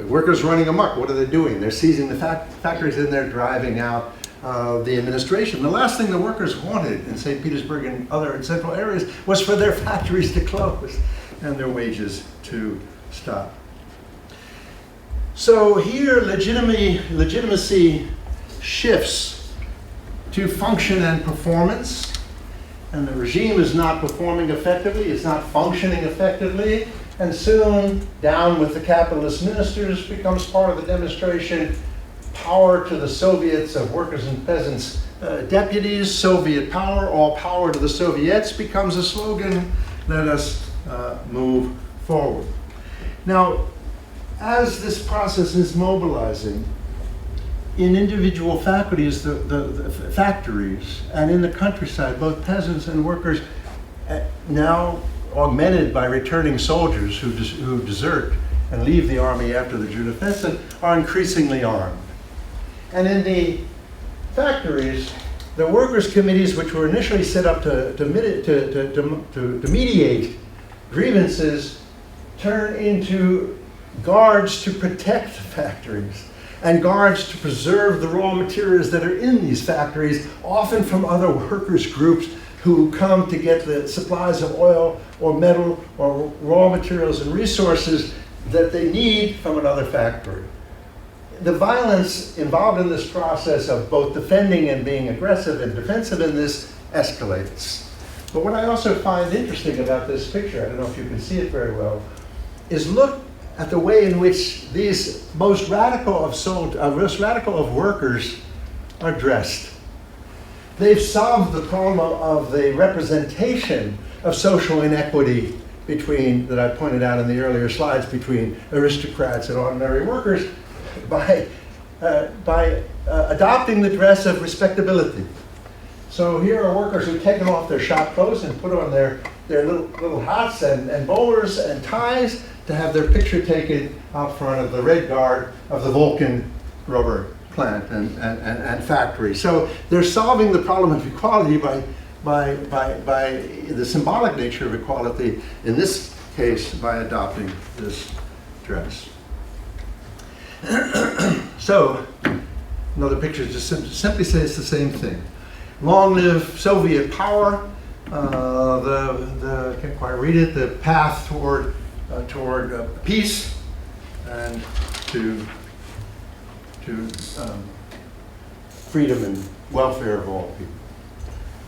workers running amok. What are they doing? They're seizing the factories and they're driving out the administration. The last thing the workers wanted in St. Petersburg and other central areas was for their factories to close and their wages to stop. So here legitimacy shifts to function and performance, and the regime is not performing effectively, it's not functioning effectively, and soon down with the capitalist ministers becomes part of the demonstration. Power to the Soviets of workers and peasants deputies, Soviet power, all power to the Soviets becomes a slogan. Let us move forward. Now, as this process is mobilizing in individual factories, the factories, and in the countryside, both peasants and workers, now augmented by returning soldiers who desert and leave the army after the June offensive, are increasingly armed. And in the factories, the workers' committees, which were initially set up to mediate grievances, turn into guards to protect the factories and guards to preserve the raw materials that are in these factories, often from other workers' groups who come to get the supplies of oil or metal or raw materials and resources that they need from another factory. The violence involved in this process of both defending and being aggressive and defensive in this escalates. But what I also find interesting about this picture, I don't know if you can see it very well, is look at the way in which these most radical of workers are dressed. They've solved the problem of the representation of social inequity that I pointed out in the earlier slides between aristocrats and ordinary workers by adopting the dress of respectability. So here are workers who've taken off their shop clothes and put on their little hats and bowlers and ties to have their picture taken out front of the Red Guard of the Vulcan rubber plant and factory. So they're solving the problem of equality by the symbolic nature of equality, in this case by adopting this dress. So, another picture just simply says the same thing. Long live Soviet power. Can't quite read it. The path toward peace and to freedom and welfare of all people.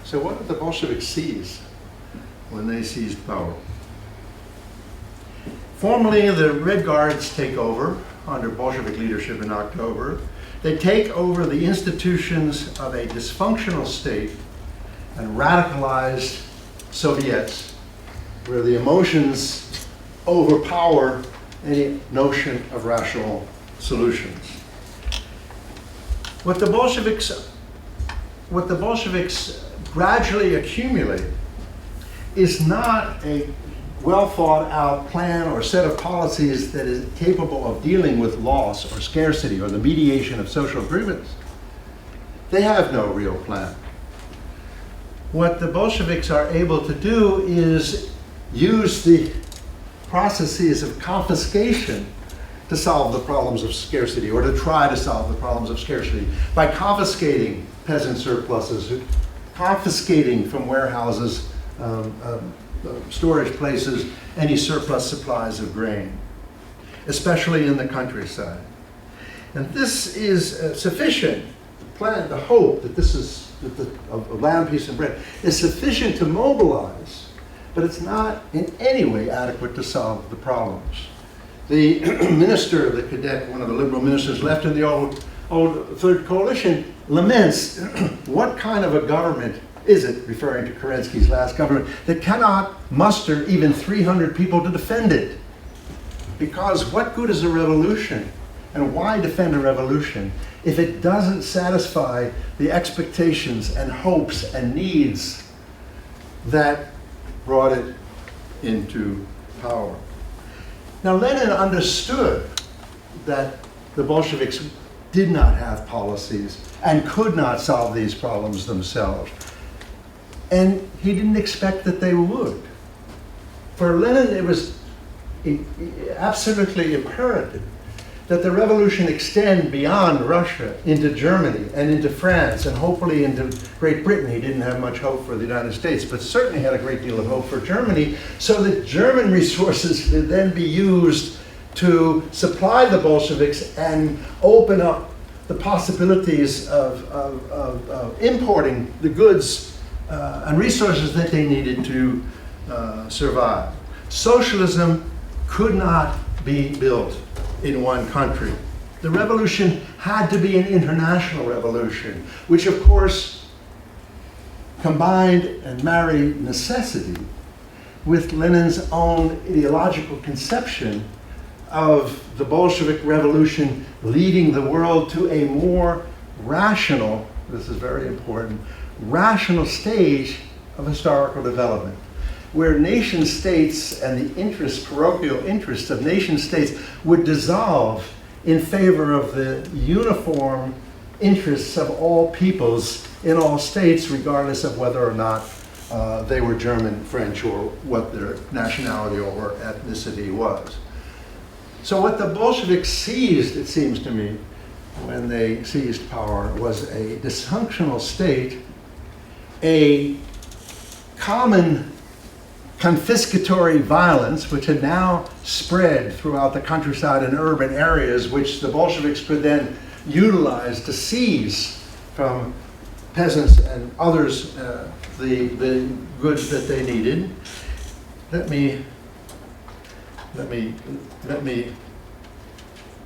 So, what did the Bolsheviks seize when they seized power? Formally, the Red Guards take over under Bolshevik leadership in October. They take over the institutions of a dysfunctional state and radicalized Soviets, where the emotions overpower any notion of rational solutions. What the Bolsheviks gradually accumulate is not a well thought out plan or set of policies that is capable of dealing with loss or scarcity or the mediation of social grievance. They have no real plan. What the Bolsheviks are able to do is use the processes of confiscation to solve the problems of scarcity, or to try to solve the problems of scarcity, by confiscating peasant surpluses, confiscating from warehouses, storage places, any surplus supplies of grain, especially in the countryside. And this is sufficient. The hope that this is of land, peace, and bread is sufficient to mobilize, but it's not in any way adequate to solve the problems. The minister of the Cadet, one of the liberal ministers left in the old Third Coalition, laments what kind of a government is it, referring to Kerensky's last government, that cannot muster even 300 people to defend it? Because what good is a revolution? And why defend a revolution if it doesn't satisfy the expectations and hopes and needs that brought it into power? Now, Lenin understood that the Bolsheviks did not have policies and could not solve these problems themselves. And he didn't expect that they would. For Lenin, it was absolutely imperative that the revolution extend beyond Russia into Germany and into France and hopefully into Great Britain. He didn't have much hope for the United States, but certainly had a great deal of hope for Germany, so that German resources could then be used to supply the Bolsheviks and open up the possibilities of importing the goods and resources that they needed to survive. Socialism could not be built in one country. The revolution had to be an international revolution, which of course combined and married necessity with Lenin's own ideological conception of the Bolshevik Revolution leading the world to a more rational, this is very important, rational stage of historical development, where nation states and the interests, parochial interests of nation states would dissolve in favor of the uniform interests of all peoples in all states, regardless of whether or not they were German, French, or what their nationality or ethnicity was. So what the Bolsheviks seized, it seems to me, when they seized power, was a dysfunctional state, a common confiscatory violence, which had now spread throughout the countryside and urban areas, which the Bolsheviks could then utilize to seize from peasants and others the goods that they needed.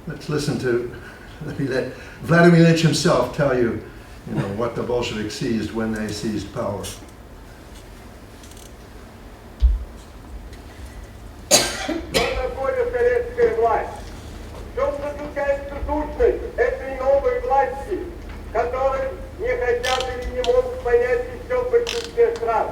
Let's listen to, let Vladimir Ilyich himself tell you, what the Bolsheviks seized when they seized power.
В чем заключается сущность этой новой власти, которой не хотят или не могут понять еще в большинстве стран?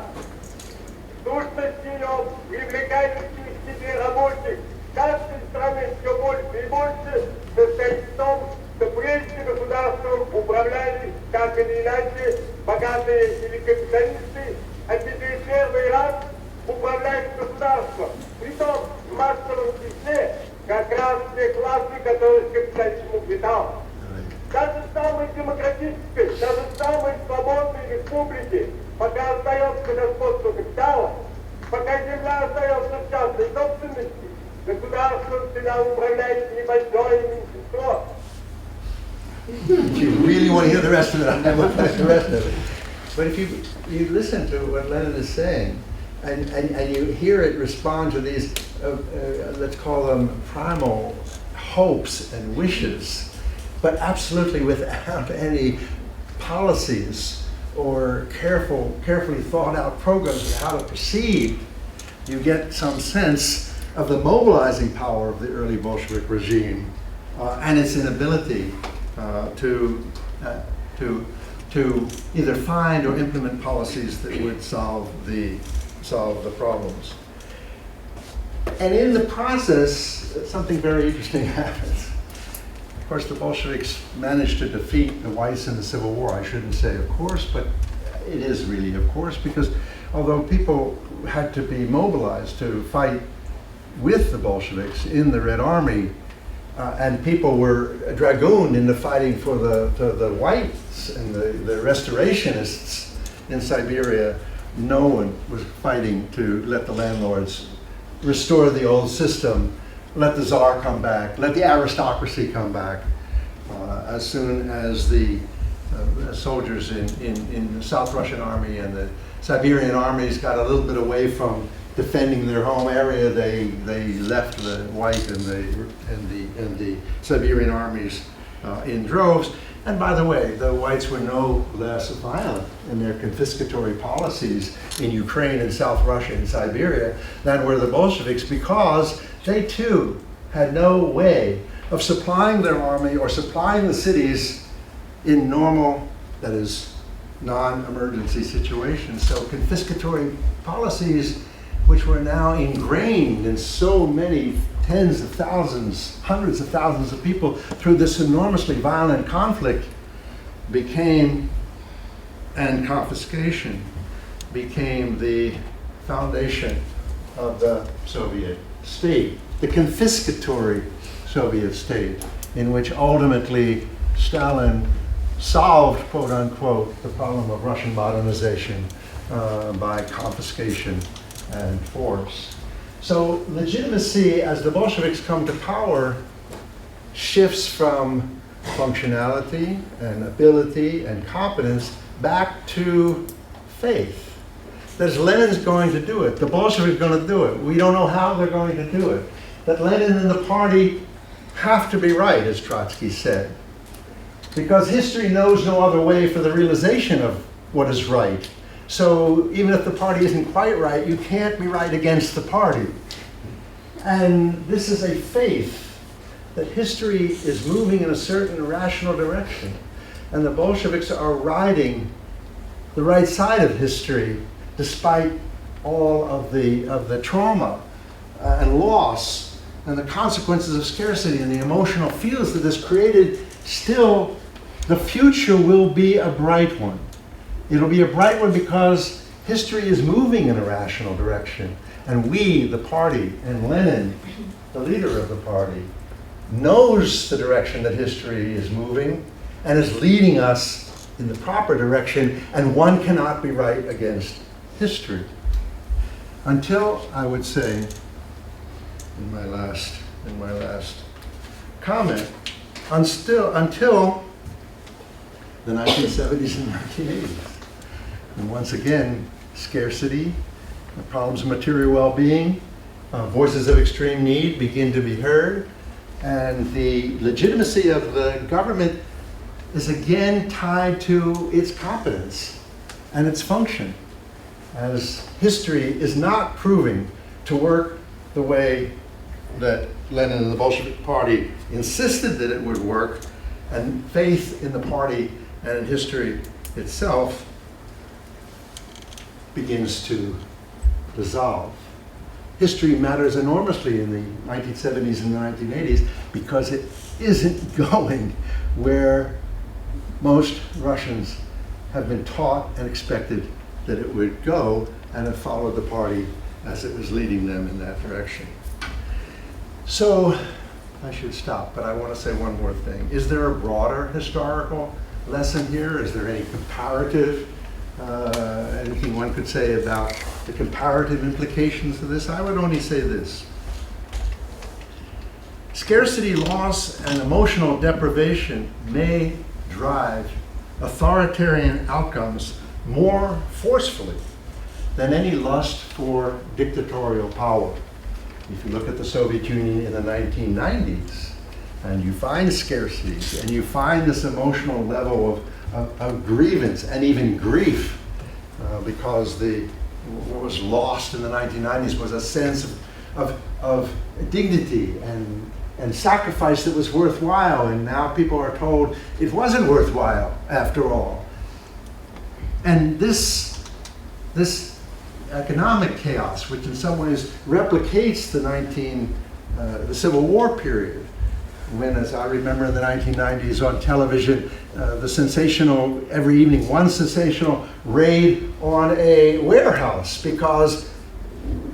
Сущность ее в привлекательности к себе рабочих каждой страны все больше и больше состоит в том, что прежде государством управляли так или иначе богатые или капиталисты, а теперь первый раз управляет государством, притом в массовом числе, как раз те классы, которые капитализм угнетал. Даже самой демократической, даже самой свободной республике, пока остается господство капитала, пока земля остается в частной собственности, государство всегда управляет небольшое меньшинство.
If you really want to hear the rest of it, I will play the rest of it. But if you listen to what Lenin is saying, and you hear it respond to these, let's call them primal hopes and wishes, but absolutely without any policies or carefully thought out programs of how to proceed, you get some sense of the mobilizing power of the early Bolshevik regime and its inability to either find or implement policies that would solve the problems. And in the process, something very interesting happens. Of course, the Bolsheviks managed to defeat the whites in the Civil War. I shouldn't say of course, but it is really of course, because although people had to be mobilized to fight with the Bolsheviks in the Red Army, and people were dragooned into fighting for the whites and the restorationists in Siberia, no one was fighting to let the landlords restore the old system, let the Tsar come back, let the aristocracy come back. As soon as the soldiers in the South Russian army and the Siberian armies got a little bit away from defending their home area, they left the white and the Siberian armies in droves. And by the way, the whites were no less violent in their confiscatory policies in Ukraine and South Russia and Siberia than were the Bolsheviks, because they too had no way of supplying their army or supplying the cities in normal, that is, non-emergency situations. So confiscatory policies, which were now ingrained in so many tens of thousands, hundreds of thousands of people through this enormously violent conflict, and confiscation became the foundation of the Soviet state, the confiscatory Soviet state, in which ultimately Stalin solved, quote unquote, the problem of Russian modernization by confiscation and force. So legitimacy, as the Bolsheviks come to power, shifts from functionality and ability and competence back to faith. That is, Lenin's going to do it. The Bolsheviks are going to do it. We don't know how they're going to do it. That Lenin and the party have to be right, as Trotsky said, because history knows no other way for the realization of what is right. So even if the party isn't quite right, you can't be right against the party. And this is a faith that history is moving in a certain rational direction. And the Bolsheviks are riding the right side of history despite all of the trauma and loss and the consequences of scarcity and the emotional fields that this created. Still, the future will be a bright one. It'll be a bright one because history is moving in a rational direction. And we, the party, and Lenin, the leader of the party, knows the direction that history is moving and is leading us in the proper direction, and one cannot be right against history. Until, I would say, in my last comment, until the 1970s and 1980s. And once again, scarcity, the problems of material well-being, voices of extreme need begin to be heard, and the legitimacy of the government is again tied to its competence and its function, as history is not proving to work the way that Lenin and the Bolshevik Party insisted that it would work, and faith in the party and in history itself begins to dissolve. History matters enormously in the 1970s and the 1980s because it isn't going where most Russians have been taught and expected that it would go, and have followed the party as it was leading them in that direction. So I should stop, but I want to say one more thing. Is there a broader historical lesson here? Is there any comparative, anything one could say about the comparative implications of this? I would only say this. Scarcity, loss, and emotional deprivation may drive authoritarian outcomes more forcefully than any lust for dictatorial power. If you look at the Soviet Union in the 1990s, and you find scarcity, and you find this emotional level of grievance and even grief, because what was lost in the 1990s was a sense of dignity and sacrifice that was worthwhile, and now people are told it wasn't worthwhile after all. And this economic chaos, which in some ways replicates the Civil War period, when, as I remember in the 1990s on television, the sensational, every evening, one sensational raid on a warehouse because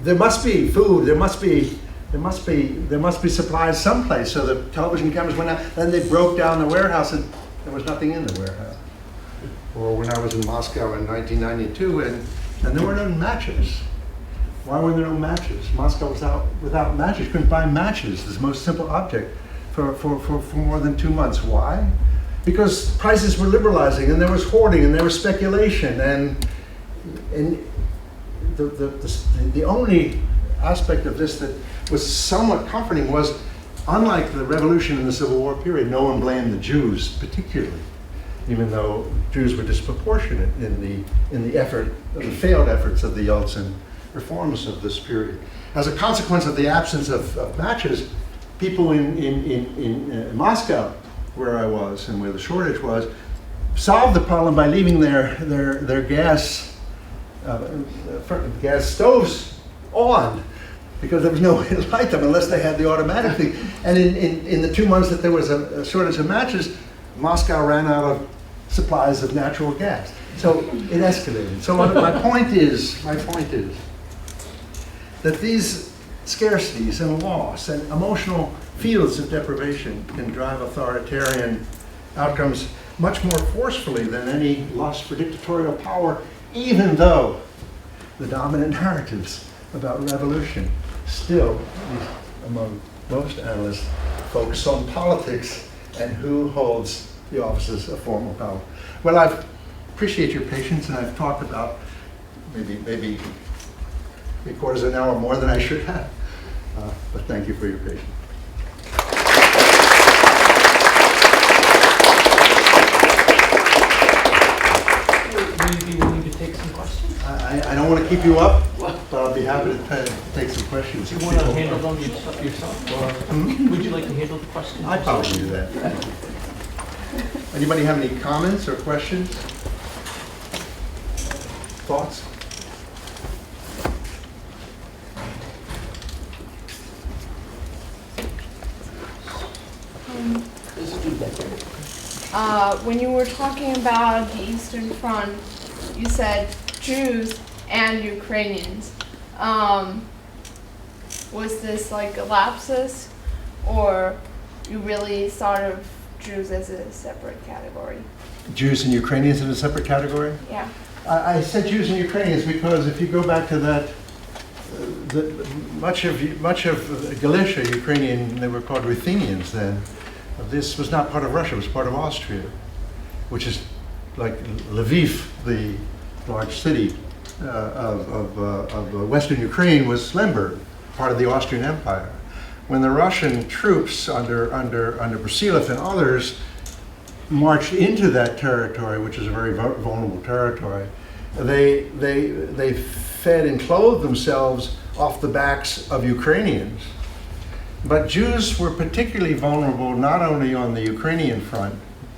there must be food, there must be supplies someplace. So the television cameras went out, then they broke down the warehouse and there was nothing in the warehouse. Or when I was in Moscow in 1992 and there were no matches. Why were there no matches? Moscow was out without matches. You couldn't buy matches, this most simple object, for more than 2 months. Why? Because prices were liberalizing and there was hoarding and there was speculation, and the only aspect of this that was somewhat comforting was, unlike the revolution in the Civil War period, no one blamed the Jews particularly, even though Jews were disproportionate in the failed efforts of the Yeltsin reforms of this period. As a consequence of the absence of matches, people in Moscow, where I was and where the shortage was, solved the problem by leaving their gas stoves on, because there was no way to light them unless they had the automatic thing. And in the 2 months that there was a shortage of matches, Moscow ran out of supplies of natural gas. So it escalated. So my point is that these scarcities and loss and emotional fields of deprivation can drive authoritarian outcomes much more forcefully than any lust for dictatorial power, even though the dominant narratives about revolution still, at least among most analysts, focus on politics and who holds the offices of formal power. Well, I appreciate your patience, and I've talked about maybe 3/4 of an hour more than I should have, but thank you for your patience.
Will you be willing to take some questions?
I don't want to keep you up, but I'll be happy to take some questions.
Do you want to handle them yourself, or would you like to handle the questions?
I'd probably do that. Anybody have any comments or questions? Thoughts?
When you were talking about the Eastern Front, you said Jews and Ukrainians. Was this like a lapsus, or you really thought of Jews as a separate category?
Jews and Ukrainians in a separate category?
Yeah.
I said Jews and Ukrainians because if you go back to that, much of Galicia, Ukrainian, they were called Ruthenians then. This was not part of Russia, it was part of Austria, which is like Lviv, the large city of Western Ukraine, was Lemberg, part of the Austrian Empire. When the Russian troops under Brusilov and others marched into that territory, which is a very vulnerable territory, they fed and clothed themselves off the backs of Ukrainians. But Jews were particularly vulnerable not only on the Ukrainian front,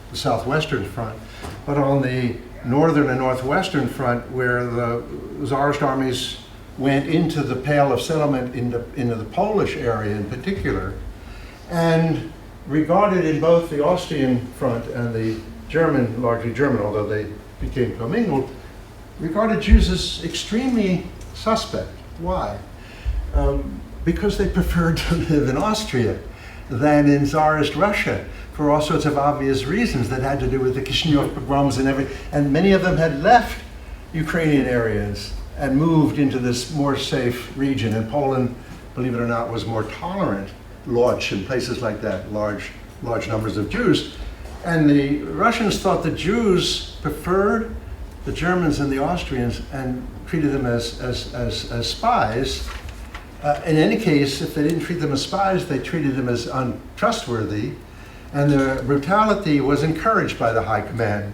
the southwestern front, but on the northern and northwestern front, where the Tsarist armies went into the Pale of Settlement into the Polish area in particular, and regarded in both the Austrian front and the German, largely German, although they became commingled, regarded Jews as extremely suspect. Why? Because they preferred to live in Austria than in Tsarist Russia for all sorts of obvious reasons that had to do with the Kishinev pogroms and everything. And many of them had left Ukrainian areas and moved into this more safe region. And Poland, believe it or not, was more tolerant. Lodz and places like that, large numbers of Jews. And the Russians thought the Jews preferred the Germans and the Austrians and treated them as spies. In any case, if they didn't treat them as spies, they treated them as untrustworthy. And the brutality was encouraged by the High Command.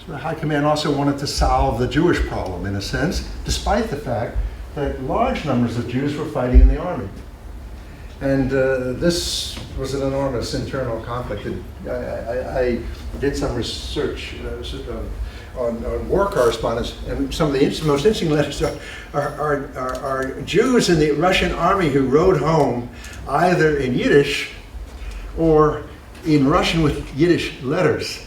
So the High Command also wanted to solve the Jewish problem, in a sense, despite the fact that large numbers of Jews were fighting in the army. And this was an enormous internal conflict. I did some research on war correspondence, and some of the most interesting letters are Jews in the Russian army who wrote home either in Yiddish or in Russian with Yiddish letters.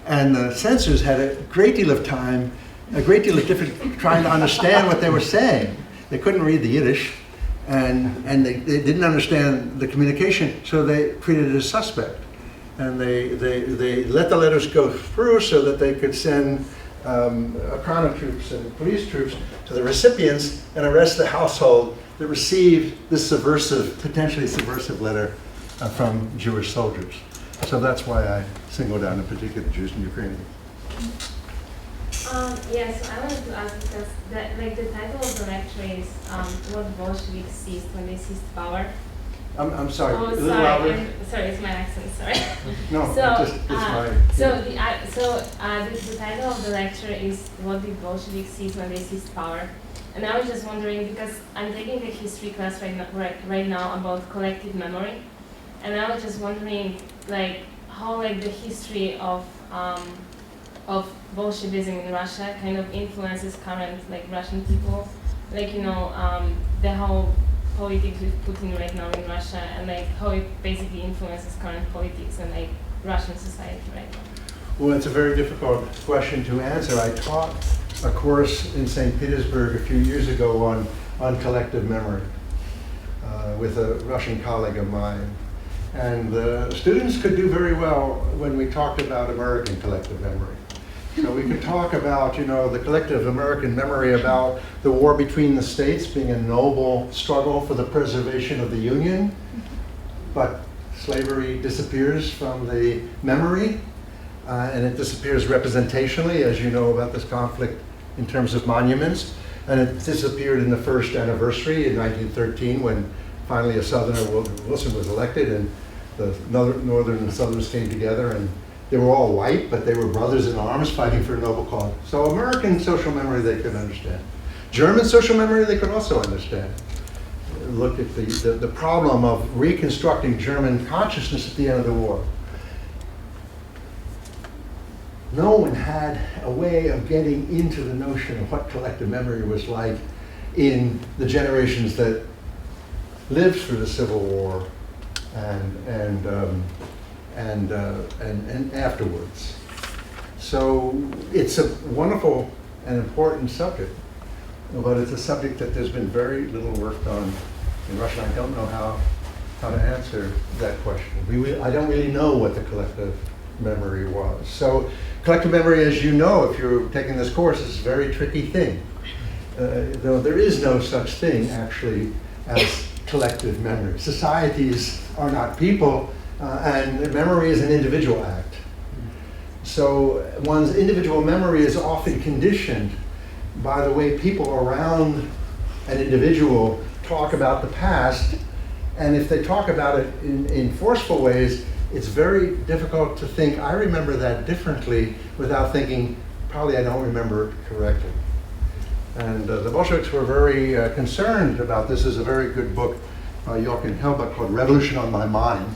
And the censors had a great deal of time, a great deal of difficulty trying to understand what they were saying. They couldn't read the Yiddish, and they didn't understand the communication, so they treated it as suspect. And they let the letters go through so that they could send Ochrana troops and police troops to the recipients and arrest the household that received this potentially subversive letter from Jewish soldiers. So that's why I singled out in particular Jews in Ukraine.
Yes, I wanted to ask because the title of the lecture is what Bolsheviks seized when they seized power.
I'm sorry.
Oh,
a little louder.
sorry, it's my accent. Sorry.
No, it's my.
The title of the lecture is what did Bolsheviks seize when they seized power, and I was just wondering because I'm taking a history class right now about collective memory, and I was just wondering how the history of Bolshevism in Russia kind of influences current Russian people, the whole politics with Putin right now in Russia, and how it basically influences current politics and Russian society right now.
Well, it's a very difficult question to answer. I taught a course in St. Petersburg a few years ago on collective memory with a Russian colleague of mine. And the students could do very well when we talked about American collective memory. So we could talk about, the collective American memory about the war between the states being a noble struggle for the preservation of the Union, but slavery disappears from the memory, and it disappears representationally, as you know about this conflict in terms of monuments, and it disappeared in the first anniversary in 1913 when finally a Southerner, Wilson, was elected, and the Northern and Southerners came together, and they were all white, but they were brothers in arms fighting for a noble cause. So American social memory they could understand. German social memory they could also understand. Look at the problem of reconstructing German consciousness at the end of the war. No one had a way of getting into the notion of what collective memory was like in the generations that lived through the Civil War and afterwards. So it's a wonderful and important subject, but it's a subject that there's been very little work on in Russia. I don't know how to answer that question. I don't really know what the collective memory was. So collective memory, as you know, if you're taking this course, is a very tricky thing. Though there is no such thing actually as collective memory. Societies are not people, and memory is an individual act. So one's individual memory is often conditioned by the way people around an individual talk about the past, and if they talk about it in forceful ways, it's very difficult to think, I remember that differently, without thinking, probably I don't remember it correctly. And the Bolsheviks were very concerned about this. There's a very good book by Joachim Helbach called Revolution on My Mind,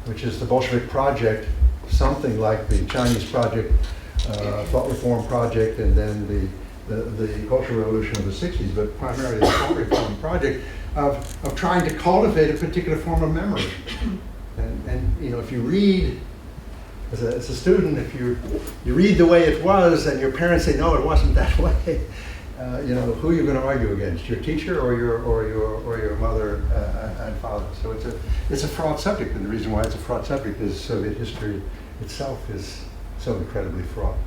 which is the Bolshevik project, something like the Chinese project, Thought Reform Project, and then the Cultural Revolution of the 60s, but primarily the Thought Reform Project of trying to cultivate a particular form of memory. And if you read, as a student, if you read the way it was and your parents say, no, it wasn't that way, who you're going to argue against, your teacher or your mother and father. So it's a fraught subject, and the reason why it's a fraught subject is Soviet history itself is so incredibly fraught.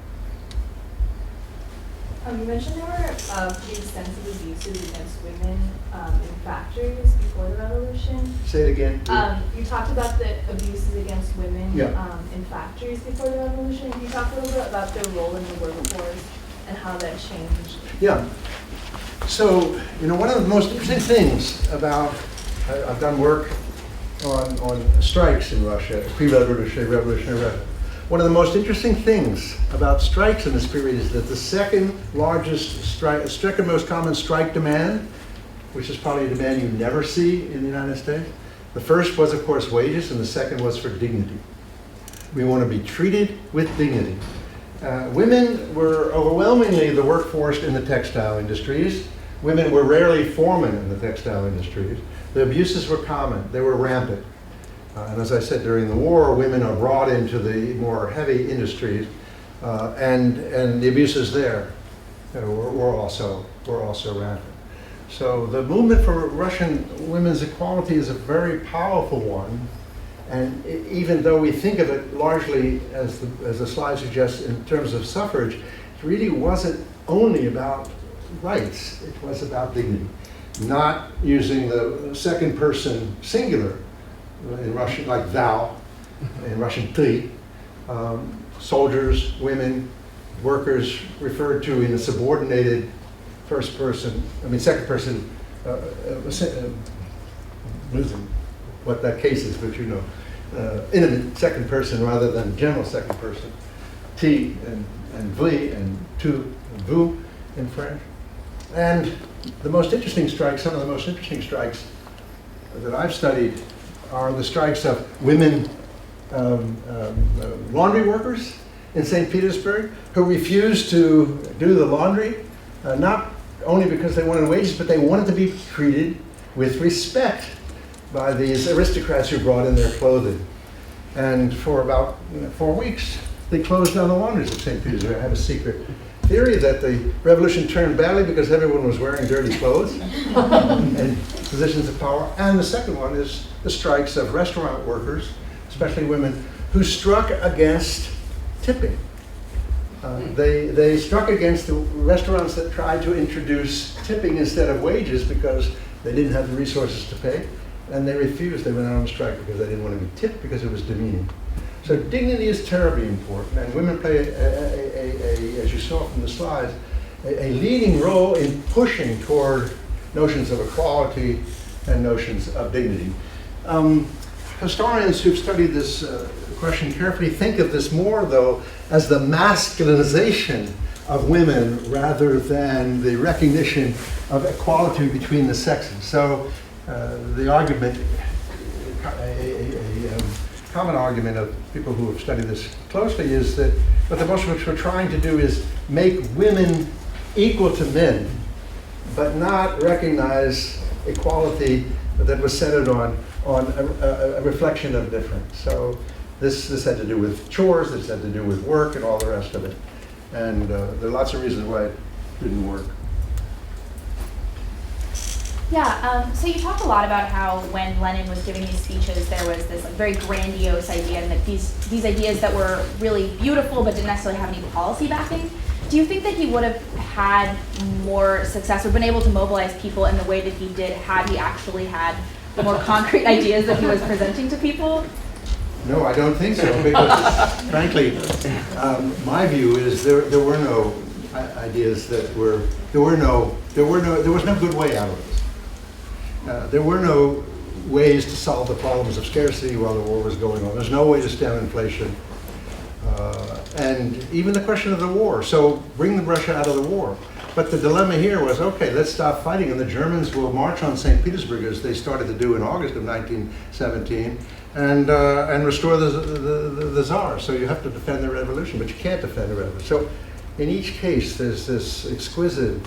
You mentioned there were pretty extensive abuses against women in factories before the revolution.
Say it again.
You talked about the abuses against women
Yeah.
In factories before the revolution. Can you talk a little bit about their role in the workforce and how that changed?
Yeah. So, one of the most interesting things about, I've done work on strikes in Russia, pre-revolutionary, revolutionary Russia. One of the most interesting things about strikes in this period is that the second most common strike demand, which is probably a demand you never see in the United States. The first was, of course, wages, and the second was for dignity. We want to be treated with dignity. Women were overwhelmingly the workforce in the textile industries. Women were rarely foremen in the textile industries. The abuses were common. They were rampant. And as I said, during the war, women are brought into the more heavy industries, and the abuses there were also rampant. So the movement for Russian women's equality is a very powerful one, and even though we think of it largely, as the slide suggests, in terms of suffrage, it really wasn't only about rights, it was about dignity. Not using the second person singular, in Russian, like thou, in Russian ty, soldiers, women, workers referred to in a subordinated second person, losing what that case is, but intimate second person rather than general second person. T and vli and tu and vous in French. And some of the most interesting strikes that I've studied are the strikes of women laundry workers in St. Petersburg who refused to do the laundry, not only because they wanted wages, but they wanted to be treated with respect by these aristocrats who brought in their clothing. And for about 4 weeks, they closed down the laundries of St. Petersburg. I have a secret theory that the revolution turned badly because everyone was wearing dirty clothes and positions of power. And the second one is the strikes of restaurant workers, especially women, who struck against tipping. They struck against the restaurants that tried to introduce tipping instead of wages because they didn't have the resources to pay, and they refused. They went out on strike because they didn't want to be tipped because it was demeaning. So dignity is terribly important, and women play, as you saw from the slides, a leading role in pushing toward notions of equality and notions of dignity. Historians who've studied this question carefully think of this more, though, as the masculinization of women rather than the recognition of equality between the sexes. So the argument, a common argument of people who have studied this closely is that what the Bolsheviks were trying to do is make women equal to men, but not recognize equality that was centered on a reflection of difference. So this had to do with chores, this had to do with work and all the rest of it. And there are lots of reasons why it didn't work.
Yeah, so you talked a lot about how when Lenin was giving these speeches, there was this very grandiose idea, and that these ideas that were really beautiful but didn't necessarily have any policy backing. Do you think that he would have had more success or been able to mobilize people in the way that he did had he actually had the more concrete ideas that he was presenting to people?
No, I don't think so, because frankly, my view is there were no ideas that were, there was no good way out of this. There were no ways to solve the problems of scarcity while the war was going on. There's no way to stem inflation. And even the question of the war. So bring Russia out of the war. But the dilemma here was, okay, let's stop fighting, and the Germans will march on St. Petersburg, as they started to do in August of 1917, and restore the Tsar. So you have to defend the revolution, but you can't defend the revolution. So in each case, there's this exquisite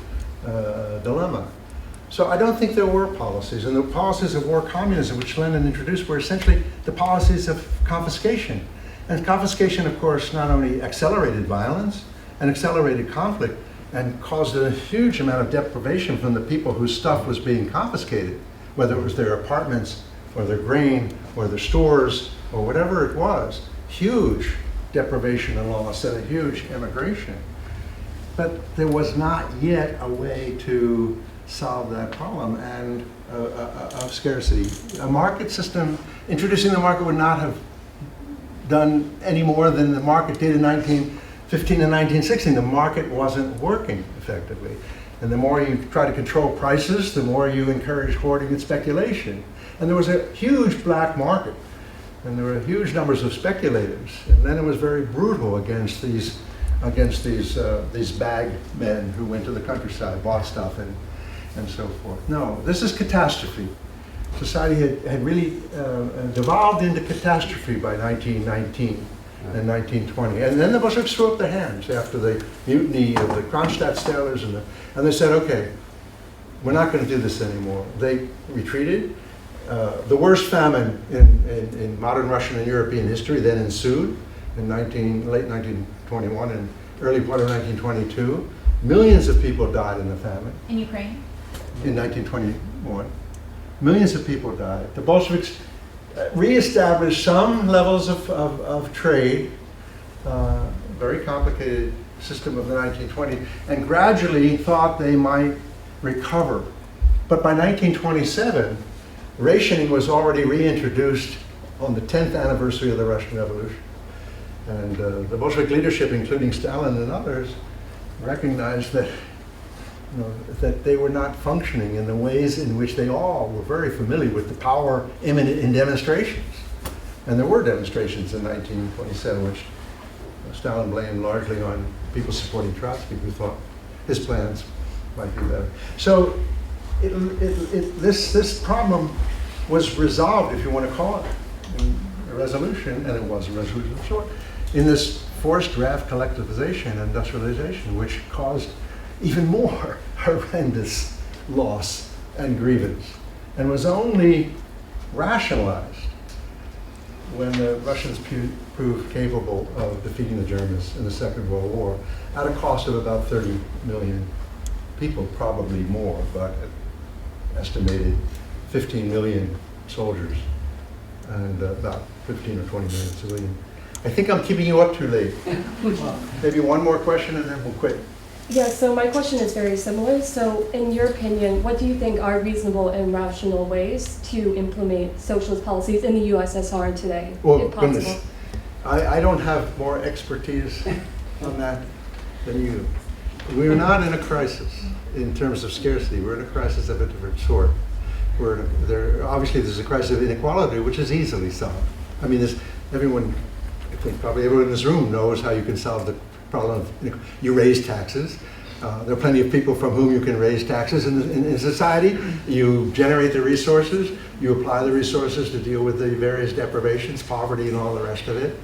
dilemma. So I don't think there were policies, and the policies of war communism, which Lenin introduced, were essentially the policies of confiscation. And confiscation, of course, not only accelerated violence and accelerated conflict, and caused a huge amount of deprivation from the people whose stuff was being confiscated, whether it was their apartments or their grain or their stores or whatever it was. Huge deprivation and loss and a huge emigration. But there was not yet a way to solve that problem and of scarcity. A market system, introducing the market would not have done any more than the market did in 1915 and 1916. The market wasn't working effectively. And the more you try to control prices, the more you encourage hoarding and speculation. And there was a huge black market. And there were huge numbers of speculators. And then it was very brutal against these bag men who went to the countryside, bought stuff, and so forth. No, this is catastrophe. Society had really devolved into catastrophe by 1919 and 1920. And then the Bolsheviks threw up their hands after the mutiny of the Kronstadt sailors, and they said, okay, we're not going to do this anymore. They retreated. The worst famine in modern Russian and European history then ensued in late 1921 and early part of 1922. Millions of people died in the famine.
In Ukraine?
In 1921. Millions of people died. The Bolsheviks reestablished some levels of trade, very complicated system of the 1920s, and gradually thought they might recover. But by 1927, rationing was already reintroduced on the 10th anniversary of the Russian Revolution. And the Bolshevik leadership, including Stalin and others, recognized that, that they were not functioning in the ways in which they all were very familiar with the power imminent in demonstrations. And there were demonstrations in 1927, which Stalin blamed largely on people supporting Trotsky, who thought his plans might be better. So this problem was resolved, if you want to call it a resolution, and it was a resolution of sort, in this forced draft collectivization and industrialization, which caused even more horrendous loss and grievance, and was only rationalized when the Russians proved capable of defeating the Germans in the Second World War at a cost of about 30 million people, probably more, but estimated 15 million soldiers and about 15 or 20 million civilians. I think I'm keeping you up too late. Maybe one more question and then we'll quit.
Yeah, so my question is very similar. So in your opinion, what do you think are reasonable and rational ways to implement socialist policies in the USSR today,
Well,
if possible?
goodness, I don't have more expertise on that than you. We're not in a crisis in terms of scarcity. We're in a crisis of a different sort. Obviously, there's a crisis of inequality, which is easily solved. I mean, I think probably everyone in this room knows how you can solve the problem of you raise taxes. There are plenty of people from whom you can raise taxes in society. You generate the resources. You apply the resources to deal with the various deprivations, poverty, and all the rest of it.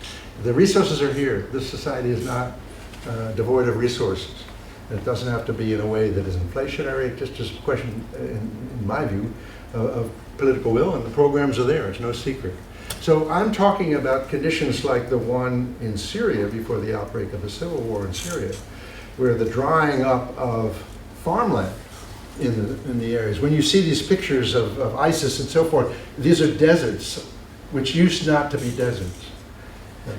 The resources are here. This society is not devoid of resources. It doesn't have to be in a way that is inflationary. It's just a question, in my view, of political will, and the programs are there. It's no secret. So I'm talking about conditions like the one in Syria before the outbreak of the civil war in Syria, where the drying up of farmland in the areas. When you see these pictures of ISIS and so forth, these are deserts, which used not to be deserts.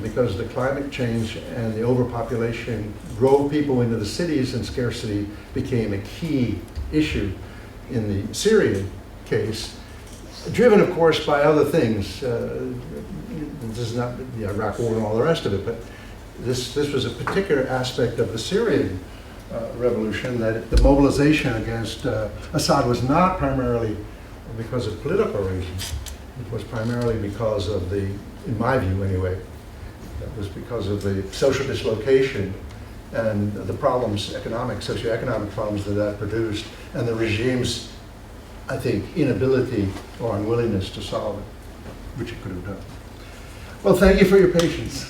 Because the climate change and the overpopulation drove people into the cities, and scarcity became a key issue in the Syrian case, driven, of course, by other things. This is not the Iraq War and all the rest of it, but this was a particular aspect of the Syrian revolution, that the mobilization against Assad was not primarily because of political reasons. It was primarily because of the, in my view anyway, it was because of the social dislocation and the problems, socioeconomic problems that produced, and the regime's, I think, inability or unwillingness to solve it, which it could have done. Well, thank you for your patience.